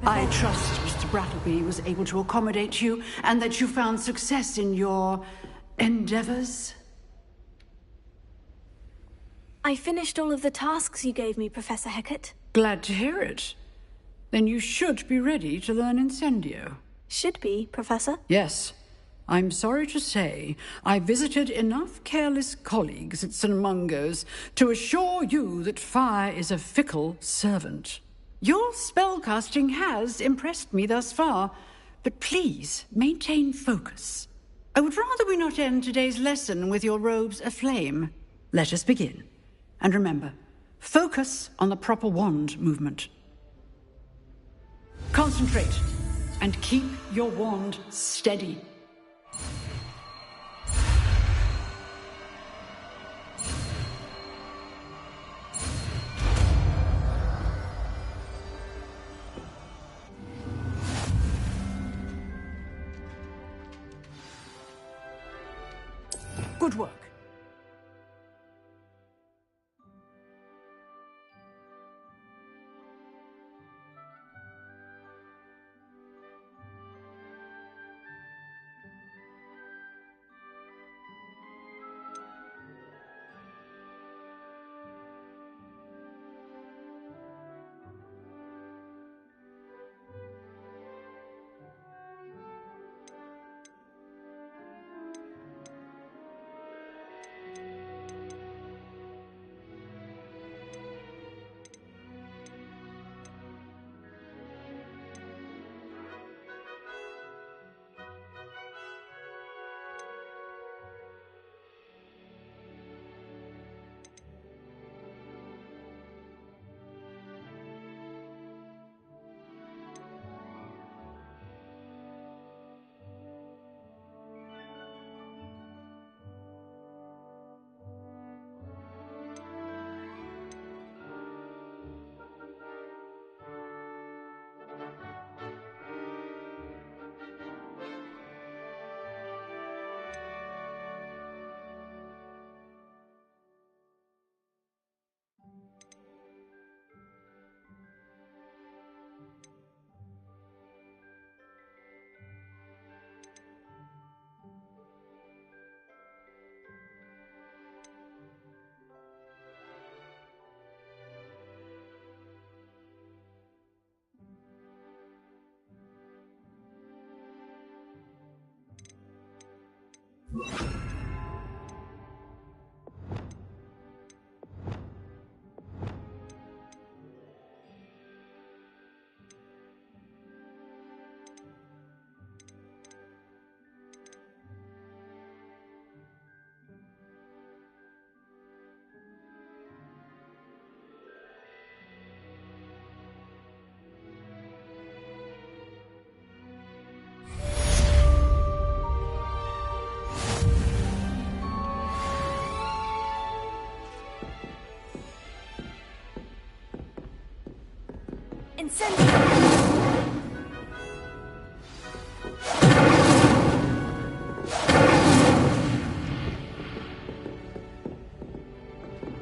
I trust Mr. Brattleby was able to accommodate you and that you found success in your endeavors. I finished all of the tasks you gave me, Professor Hecat. Glad to hear it. Then you should be ready to learn Incendio. Should be, Professor? Yes. I'm sorry to say, I visited enough careless colleagues at St. Mungo's to assure you that fire is a fickle servant. Your spellcasting has impressed me thus far, but please maintain focus. I would rather we not end today's lesson with your robes aflame. Let us begin. And remember, focus on the proper wand movement. Concentrate, and keep your wand steady. Good work.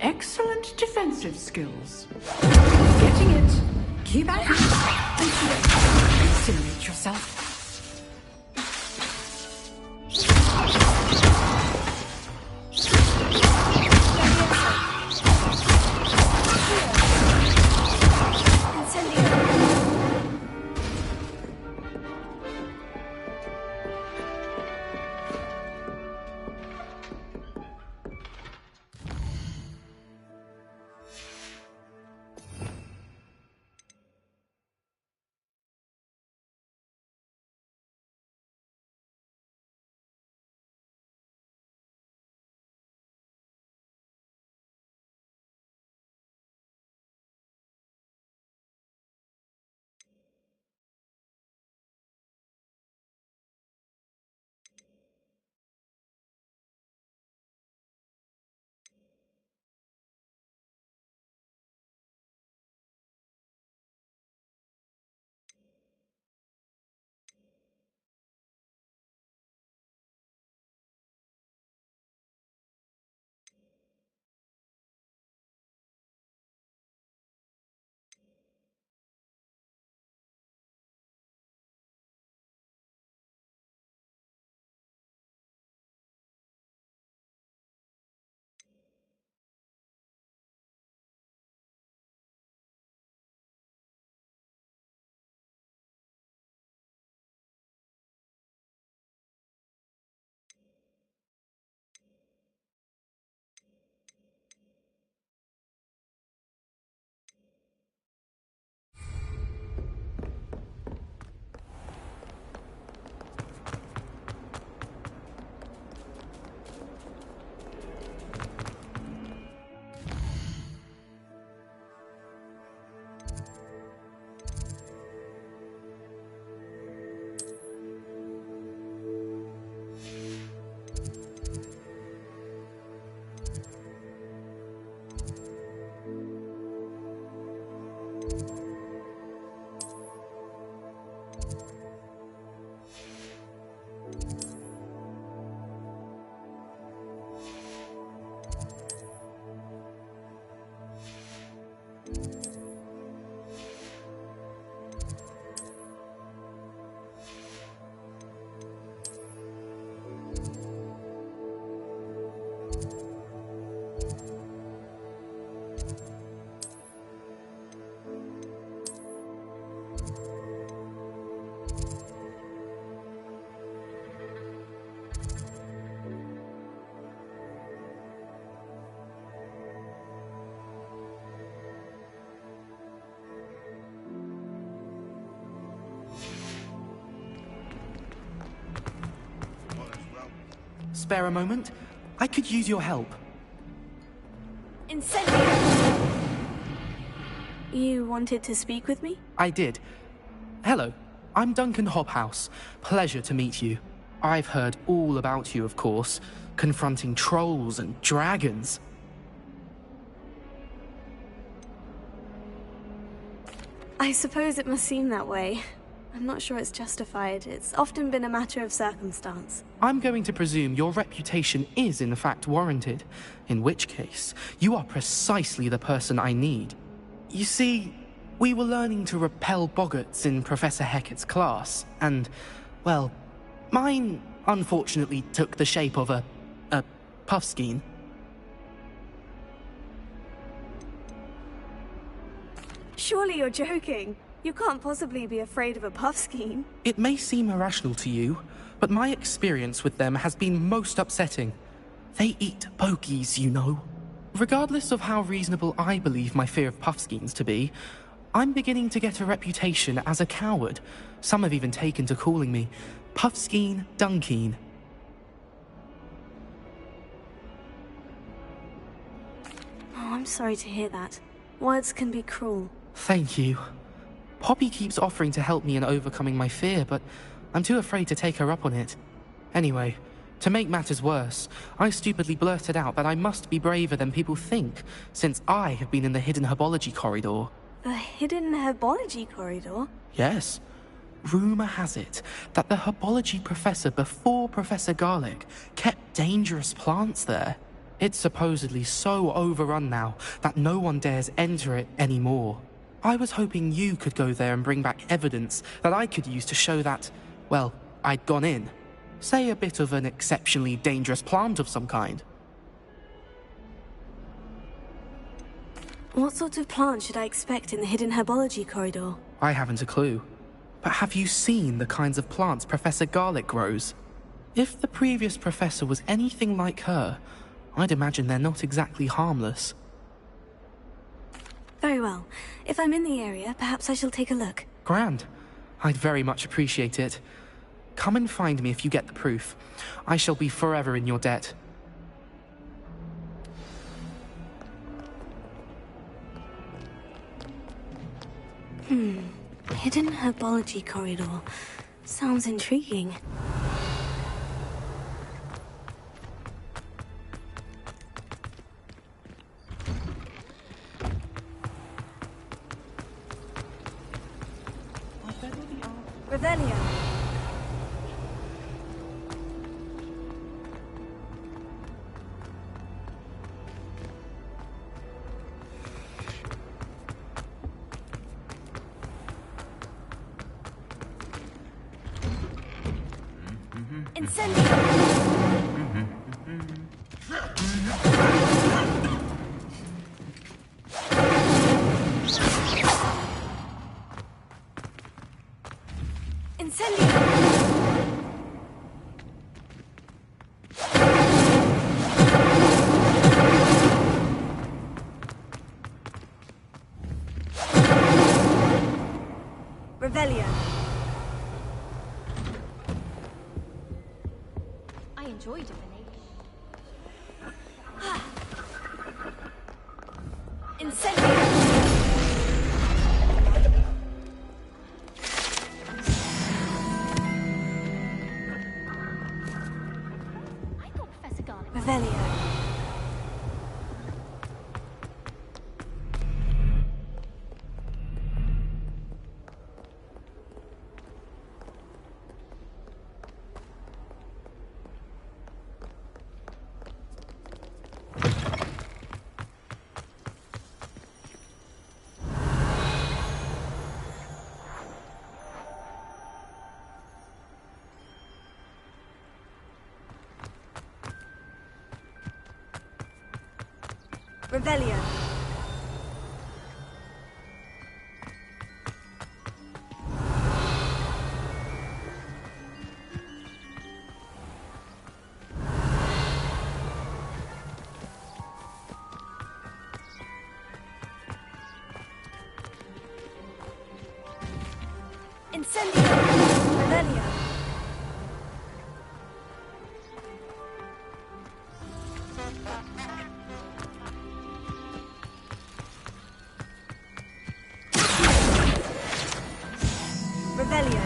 Excellent defensive skills. Getting it. Keep at it. Incinerate yourself. Spare a moment? I could use your help. Incendio! You wanted to speak with me? I did. Hello, I'm Duncan Hobhouse. Pleasure to meet you. I've heard all about you, of course, confronting trolls and dragons. I suppose it must seem that way. I'm not sure it's justified. It's often been a matter of circumstance. I'm going to presume your reputation is in fact warranted, in which case, you are precisely the person I need. You see, we were learning to repel boggarts in Professor Hecat's class, and, well, mine unfortunately took the shape of a puffskein. Surely you're joking. You can't possibly be afraid of a puffskein. It may seem irrational to you, but my experience with them has been most upsetting. They eat bogies, you know. Regardless of how reasonable I believe my fear of puffskeins to be, I'm beginning to get a reputation as a coward. Some have even taken to calling me Puffskeen Dunkeen. Oh, I'm sorry to hear that. Words can be cruel. Thank you. Poppy keeps offering to help me in overcoming my fear, but I'm too afraid to take her up on it. Anyway, to make matters worse, I stupidly blurted out that I must be braver than people think, since I have been in the hidden herbology corridor. The hidden herbology corridor? Yes. Rumour has it that the herbology professor before Professor Garlic kept dangerous plants there. It's supposedly so overrun now that no one dares enter it anymore. I was hoping you could go there and bring back evidence that I could use to show that, well, I'd gone in. Say a bit of an exceptionally dangerous plant of some kind. What sort of plant should I expect in the hidden herbology corridor? I haven't a clue. But have you seen the kinds of plants Professor Garlic grows? If the previous professor was anything like her, I'd imagine they're not exactly harmless. Very well. If I'm in the area, perhaps I shall take a look. Grand. I'd very much appreciate it. Come and find me if you get the proof. I shall be forever in your debt. Hidden herbology corridor. Sounds intriguing. Revelio. Revelio. I enjoy divination. Incendio. I thought Professor Garlic. Revelio. Revelio. Incendio. Revelio. Revelio.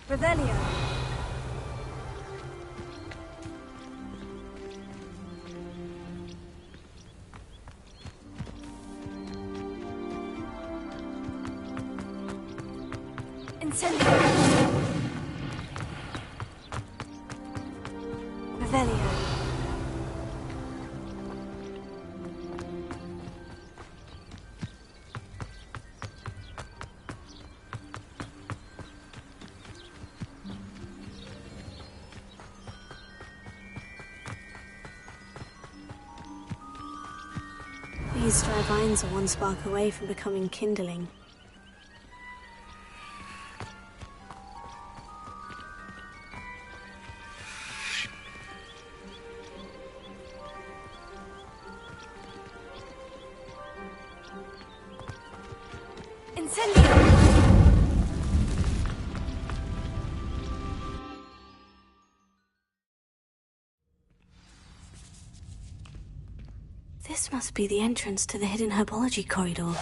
Revelio. Incendio. Revelio. These dry vines are one spark away from becoming kindling. Incendio! This must be the entrance to the hidden herbology corridor.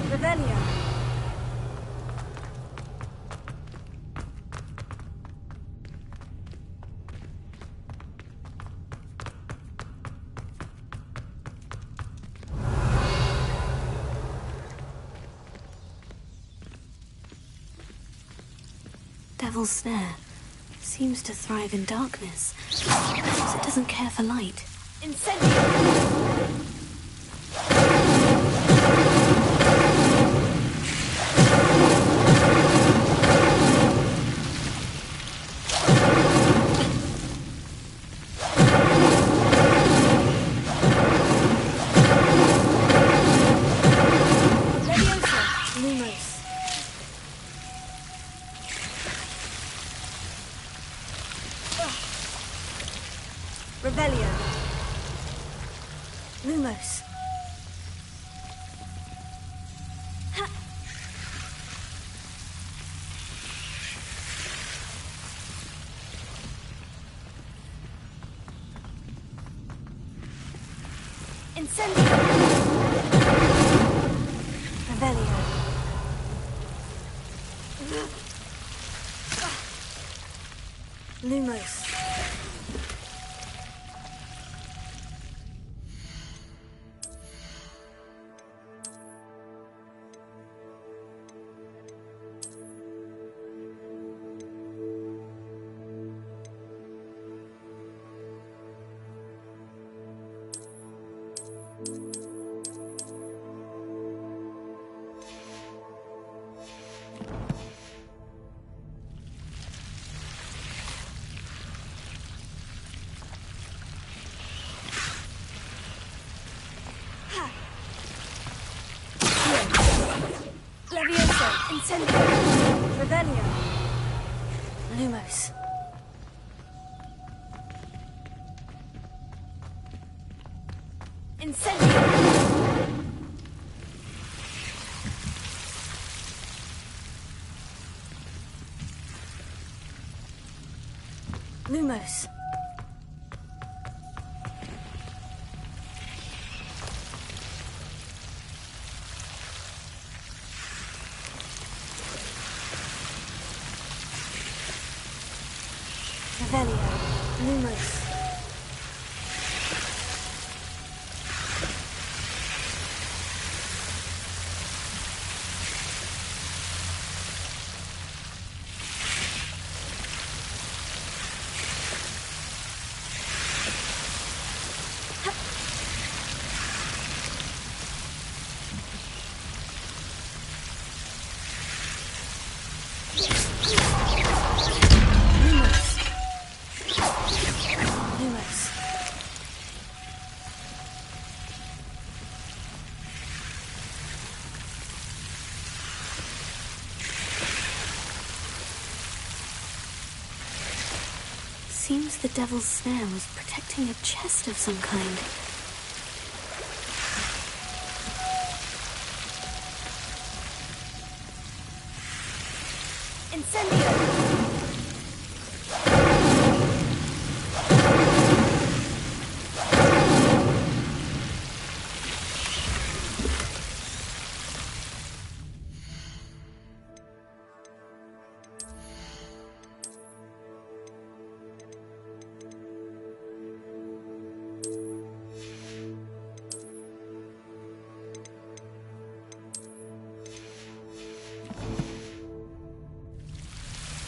Revelio. Devil's Snare seems to thrive in darkness. Perhaps it doesn't care for light. Incendio. Revelio. Lumos. Ha. Incendio. Revelio. Lumos. Levioso. Incendio. Revelio. Lumos. Incendio. Lumos. Revelio. Lumos. Seems the Devil's Snare was protecting a chest of some kind. Incendio.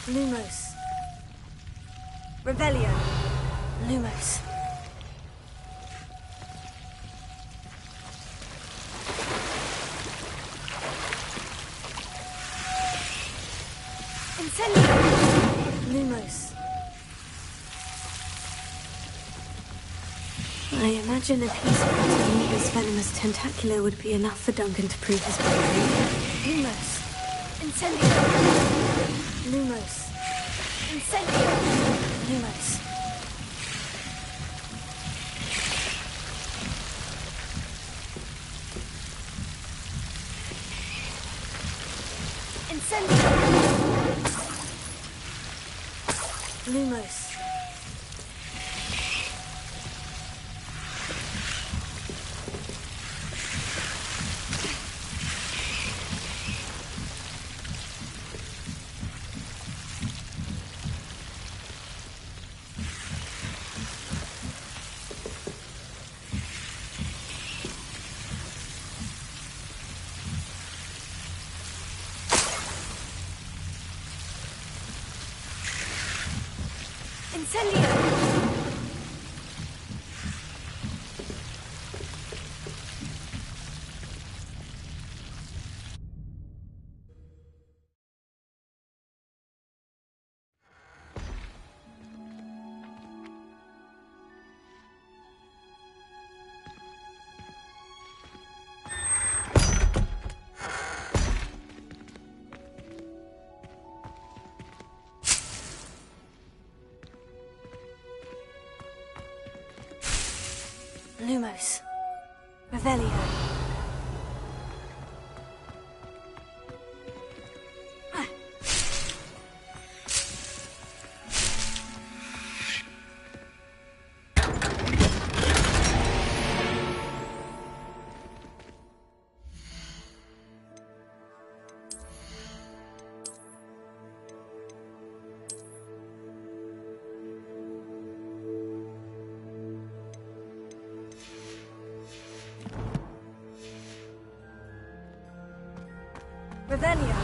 Lumos. Revelio. Lumos. Incendio. Lumos. I imagine a piece of that amoeba's venomous tentacular would be enough for Duncan to prove his bravery. Lumos. Incendio. Lumos. Incendio. Lumos. Incendio. Lumos. Incendio! Lumos. Revelio. Revelio.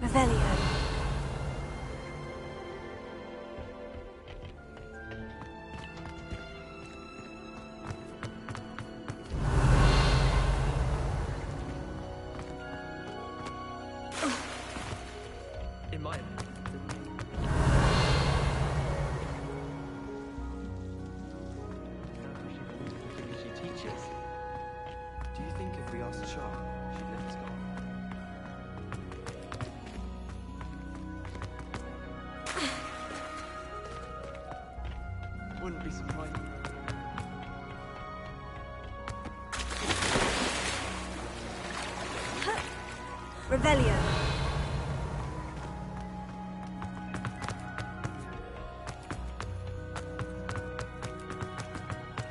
Revelio. In my she teaches. Do you think if we asked Char, she'd let us go? Wouldn't be surprised. Revelio.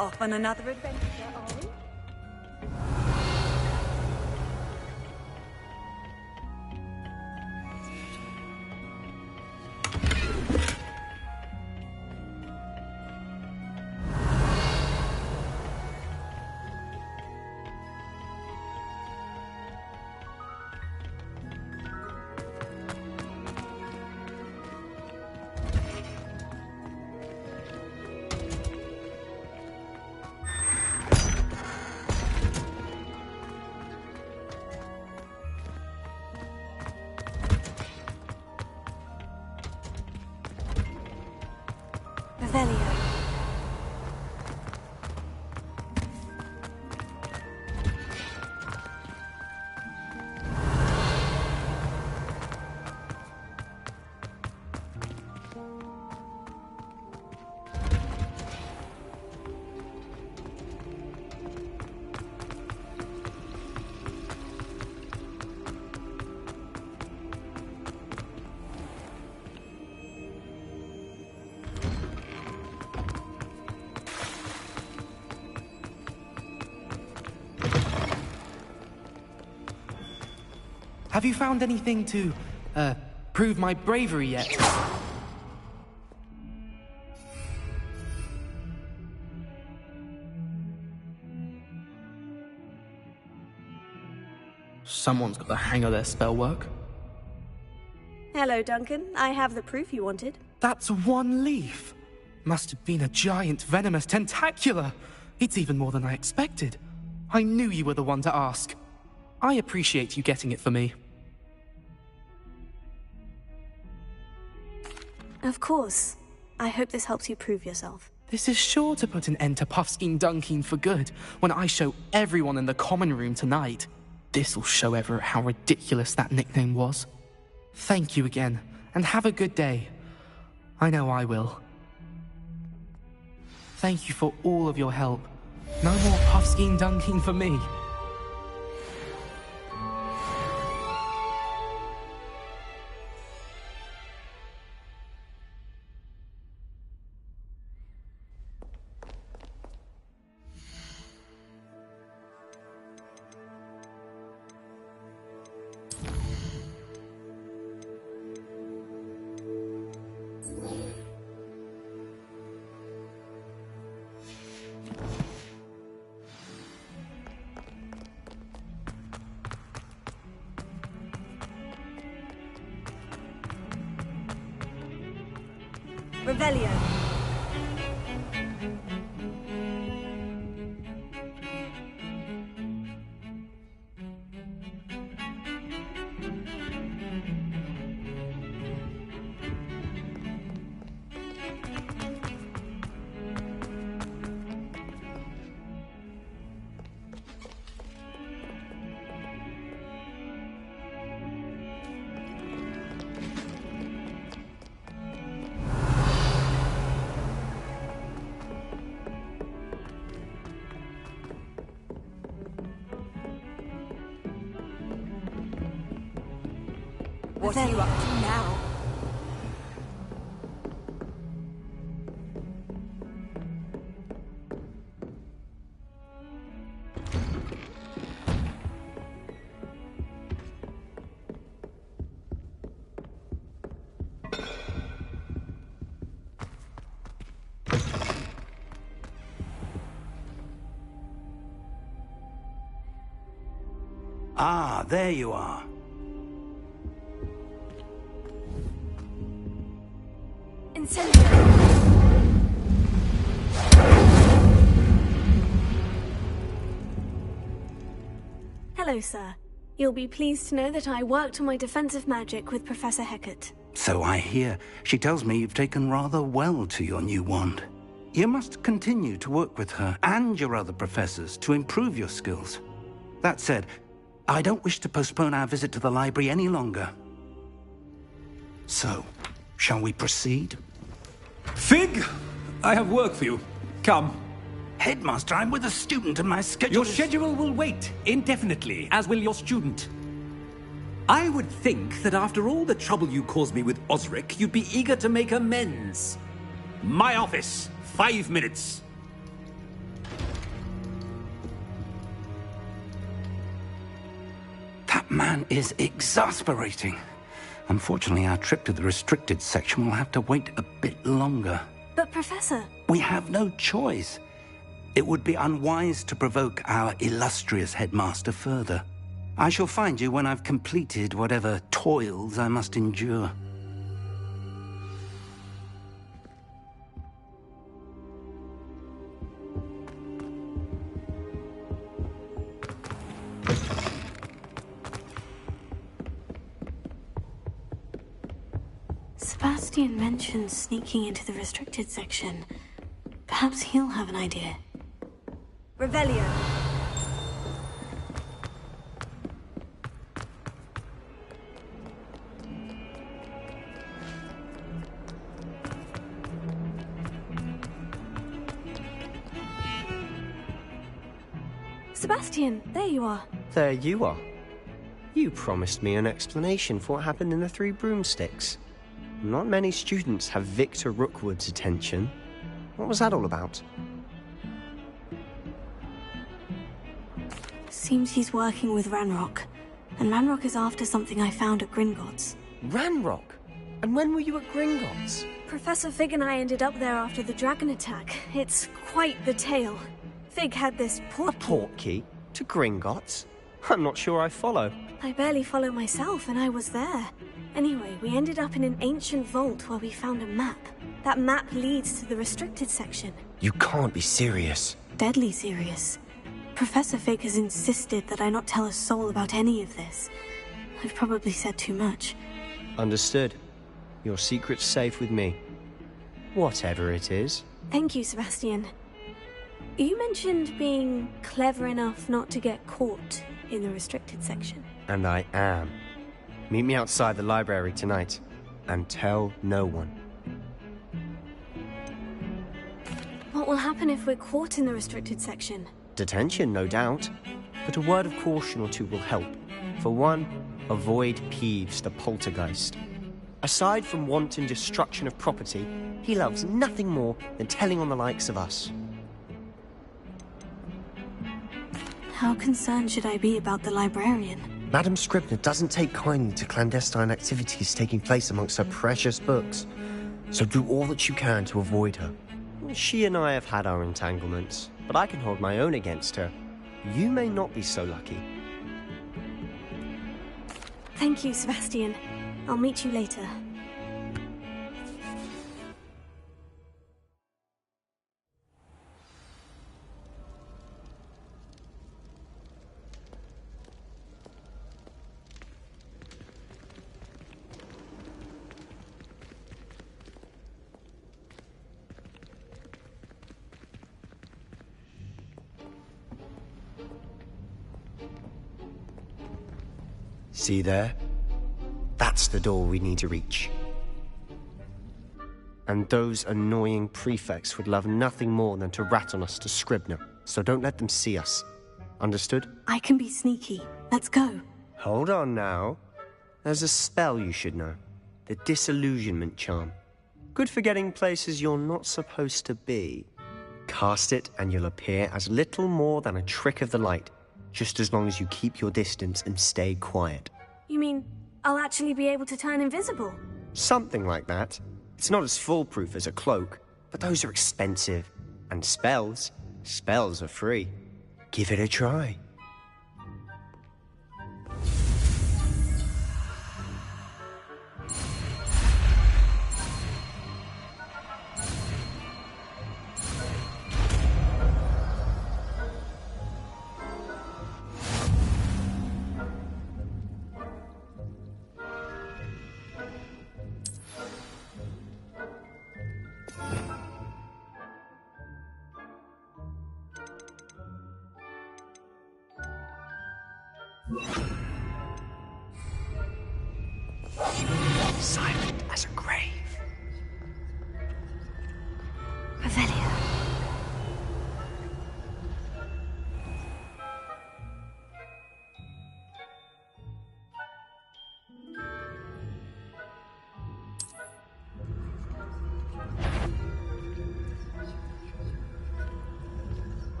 Off on another adventure, are we? Revelio. Have you found anything to, prove my bravery yet? Someone's got the hang of their spell work. Hello, Duncan. I have the proof you wanted. That's one leaf. Must have been a giant venomous tentacula. It's even more than I expected. I knew you were the one to ask. I appreciate you getting it for me. Of course. I hope this helps you prove yourself. This is sure to put an end to Puffskein Dunkeen for good when I show everyone in the common room tonight. This'll show Everett how ridiculous that nickname was. Thank you again, and have a good day. I know I will. Thank you for all of your help. No more Puffskein Dunkeen for me. Revelio. What are you up to now? Ah, there you are. Hello, sir. You'll be pleased to know that I worked on my defensive magic with Professor Hecat. So I hear. She tells me you've taken rather well to your new wand. You must continue to work with her and your other professors to improve your skills. That said, I don't wish to postpone our visit to the library any longer. So, shall we proceed? Fig! I have work for you. Come. Headmaster, I'm with a student and my schedule Your schedule will wait indefinitely, as will your student. I would think that after all the trouble you caused me with Osric, you'd be eager to make amends. My office. 5 minutes. That man is exasperating. Unfortunately, our trip to the restricted section will have to wait a bit longer. But, Professor... We have no choice. It would be unwise to provoke our illustrious headmaster further. I shall find you when I've completed whatever toils I must endure. Sebastian mentioned sneaking into the restricted section. Perhaps he'll have an idea. Revelio. Sebastian, there you are. There you are. You promised me an explanation for what happened in the Three Broomsticks. Not many students have Victor Rookwood's attention. What was that all about? Seems he's working with Ranrock. And Ranrock is after something I found at Gringotts. Ranrock? And when were you at Gringotts? Professor Fig and I ended up there after the dragon attack. It's quite the tale. Fig had this portkey? To Gringotts? I'm not sure I follow. I barely follow myself, and I was there. Anyway, we ended up in an ancient vault where we found a map. That map leads to the restricted section. You can't be serious. Deadly serious. Professor Fig has insisted that I not tell a soul about any of this. I've probably said too much. Understood. Your secret's safe with me. Whatever it is. Thank you, Sebastian. You mentioned being clever enough not to get caught in the restricted section. And I am. Meet me outside the library tonight. And tell no one. What will happen if we're caught in the restricted section? Detention, no doubt. But a word of caution or two will help. For one, avoid Peeves, the poltergeist. Aside from wanton destruction of property, he loves nothing more than telling on the likes of us. How concerned should I be about the librarian? Madam Scribner doesn't take kindly to clandestine activities taking place amongst her precious books. So do all that you can to avoid her. She and I have had our entanglements, but I can hold my own against her. You may not be so lucky. Thank you, Sebastian. I'll meet you later. See there? That's the door we need to reach. And those annoying prefects would love nothing more than to rat on us to Scribner, so don't let them see us. Understood? I can be sneaky. Let's go. Hold on now. There's a spell you should know. The Disillusionment Charm. Good for getting places you're not supposed to be. Cast it and you'll appear as little more than a trick of the light, just as long as you keep your distance and stay quiet. You mean I'll actually be able to turn invisible? Something like that. It's not as foolproof as a cloak, but those are expensive. And spells are free. Give it a try. Silent as a grave. Revelio.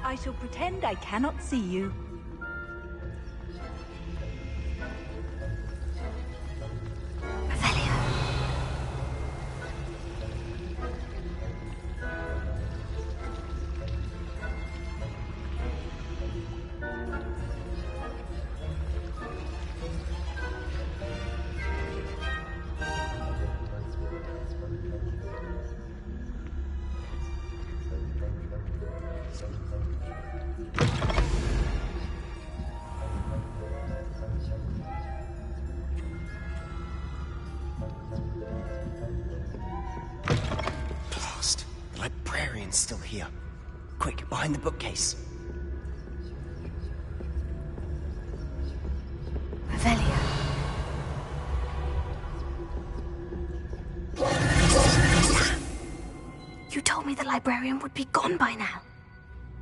I shall pretend I cannot see you. Still here. Quick, behind the bookcase. Revelio. You told me the librarian would be gone by now.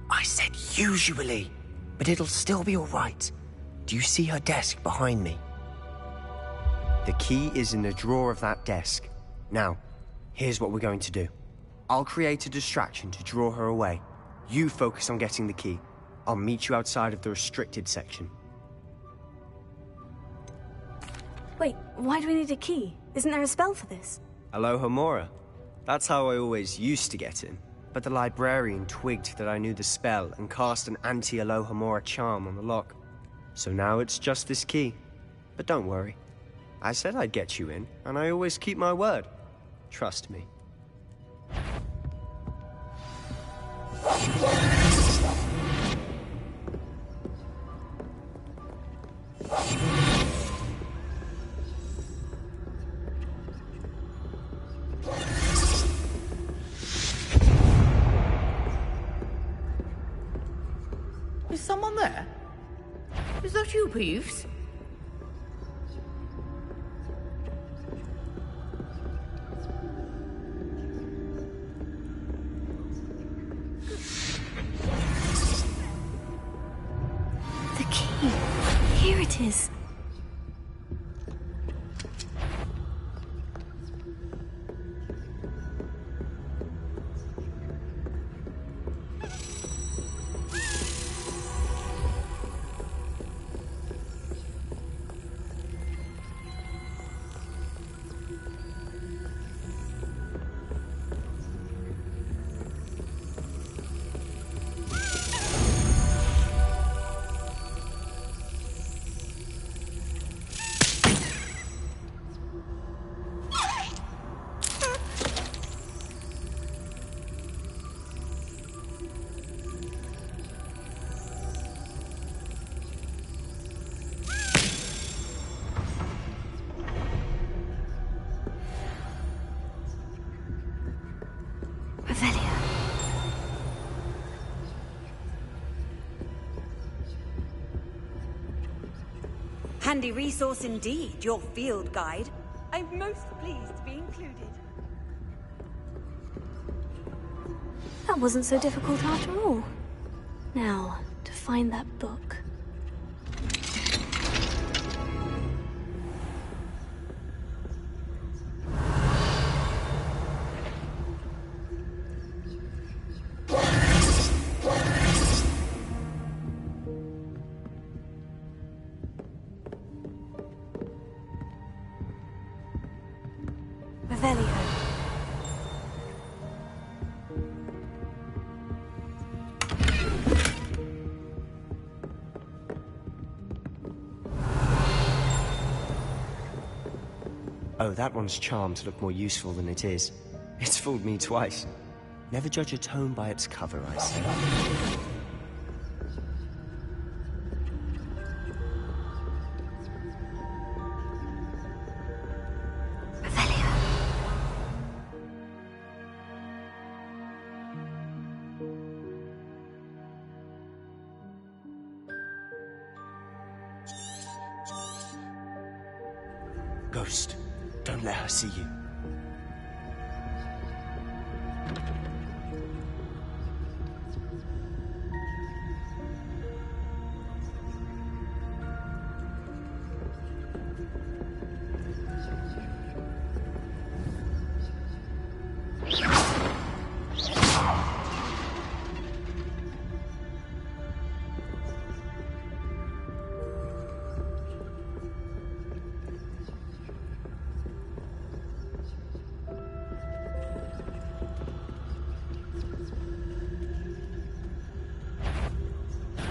I said usually, but it'll still be all right. Do you see her desk behind me? The key is in the drawer of that desk. Now, here's what we're going to do. I'll create a distraction to draw her away. You focus on getting the key. I'll meet you outside of the restricted section. Wait, why do we need a key? Isn't there a spell for this? Aloha Mora. That's how I always used to get in. but the librarian twigged that I knew the spell and cast an anti-Alohomora charm on the lock. So now it's just this key. But don't worry. I said I'd get you in, and I always keep my word. Trust me. Is someone there? Is that you, Peeves? The key. Here it is. Handy resource indeed, your field guide. I'm most pleased to be included. That wasn't so difficult after all. Now, to find that book. Oh, that one's charmed to look more useful than it is. It's fooled me twice. Never judge a tome by its cover, I say. Ghost, don't let her see you.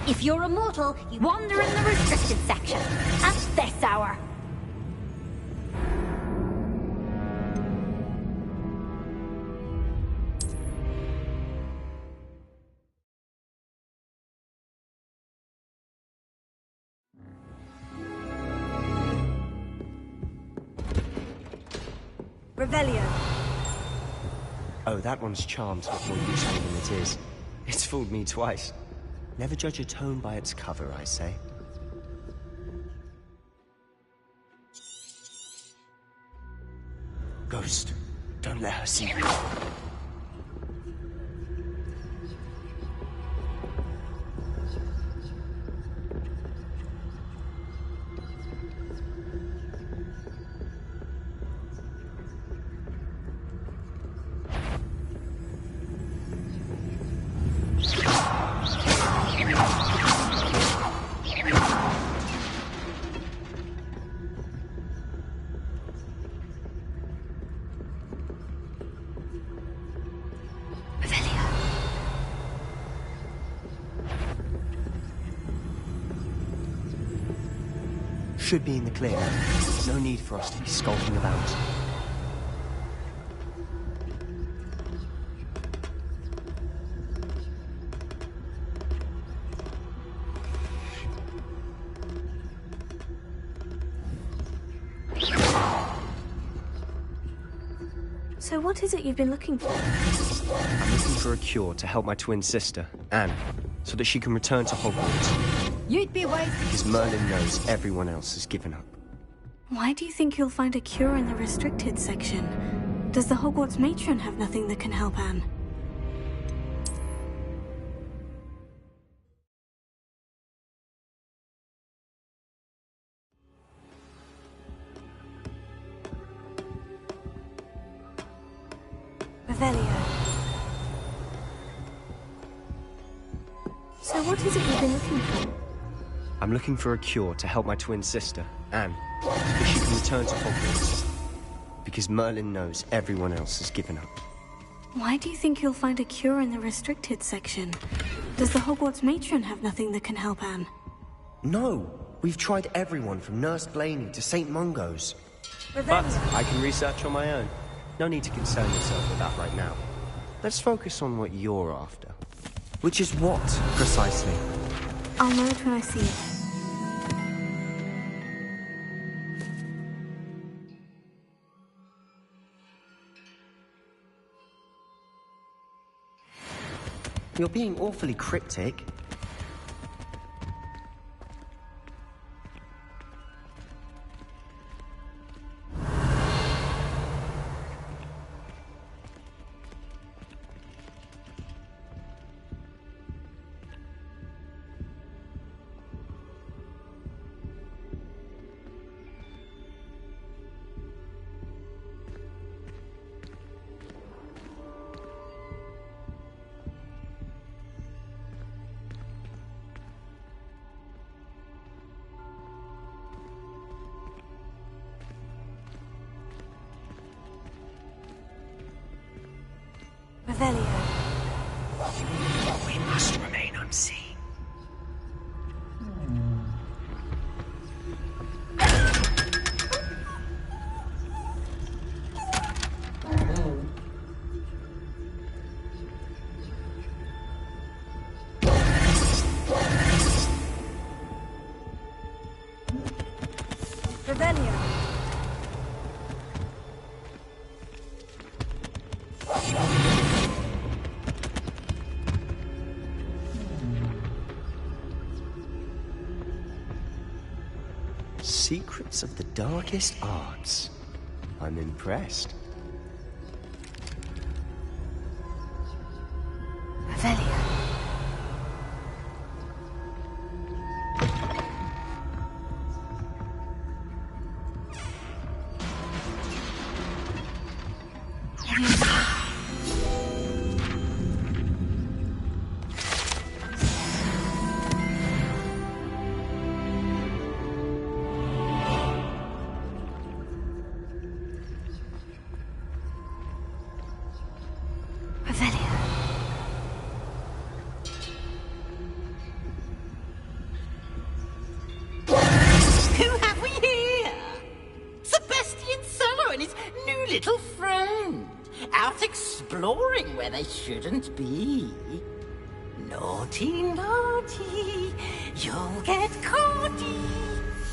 If you're a mortal, you wander in the restricted section. At this hour. Revelio. Oh, that one's charmed to look more useful than it is. It's fooled me twice. Never judge a tome by its cover, I say. Ghost, don't let her see you. should be in the clear. No need for us to be skulking about. So what is it you've been looking for? I'm looking for a cure to help my twin sister, Anne, so that she can return to Hogwarts. You'd be wasting... Because Merlin knows everyone else has given up. Why do you think you'll find a cure in the restricted section? Does the Hogwarts matron have nothing that can help Anne? Revelio. So what is it you've been looking for? I'm looking for a cure to help my twin sister, Anne, so that she can return to Hogwarts. Because Merlin knows everyone else has given up. Why do you think you'll find a cure in the restricted section? Does the Hogwarts matron have nothing that can help Anne? No! We've tried everyone from Nurse Blaney to St. Mungo's. Revelio. But I can research on my own. No need to concern yourself with that right now. Let's focus on what you're after. Which is what, precisely? I'll know it when I see it. You're being awfully cryptic. Revelio. We must remain unseen. Revelio. Secrets of the darkest arts. I'm impressed. Revelio. Who have we here? Sebastian Sallow and his new little friend. Out exploring where they shouldn't be. Naughty, naughty, you'll get caughty.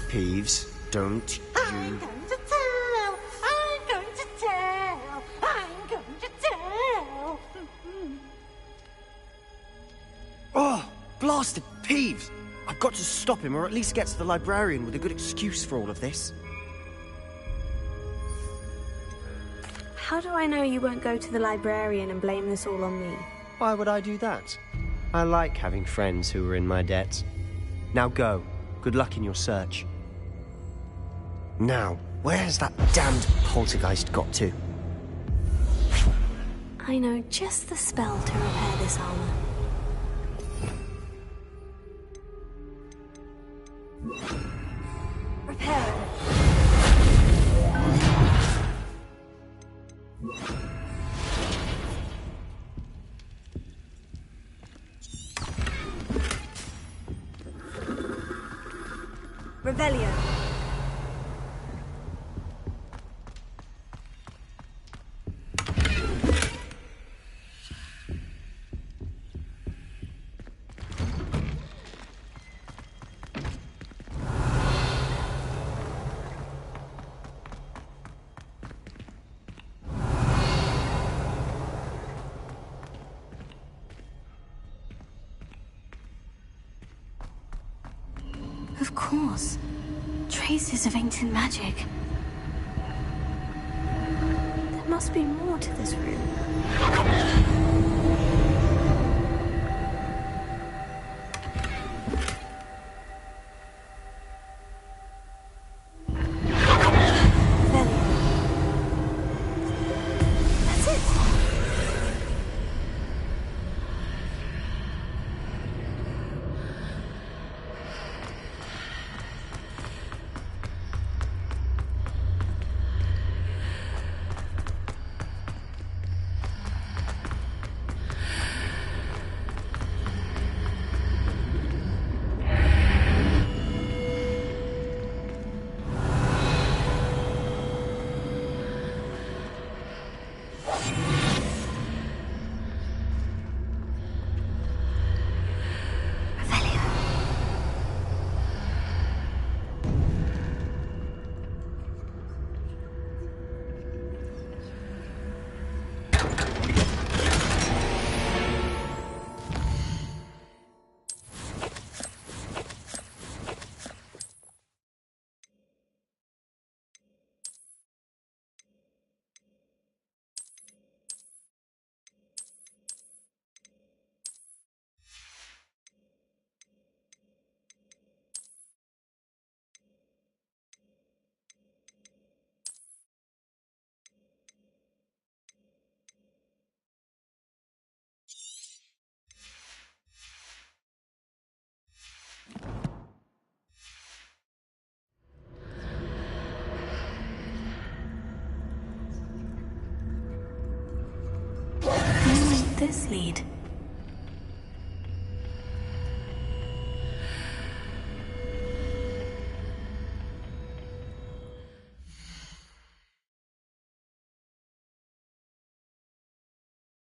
Peeves, don't you... I'm going to tell, I'm going to tell, I'm going to tell. Oh, blasted Peeves! I've got to stop him, or at least get to the librarian with a good excuse for all of this. How do I know you won't go to the librarian and blame this all on me? Why would I do that? I like having friends who are in my debt. Now go. Good luck in your search. Now, where has that damned poltergeist got to? I know just the spell to repair this armor. Repair it. Revelio. Of course. Traces of ancient magic. There must be more to this room. Where might this lead?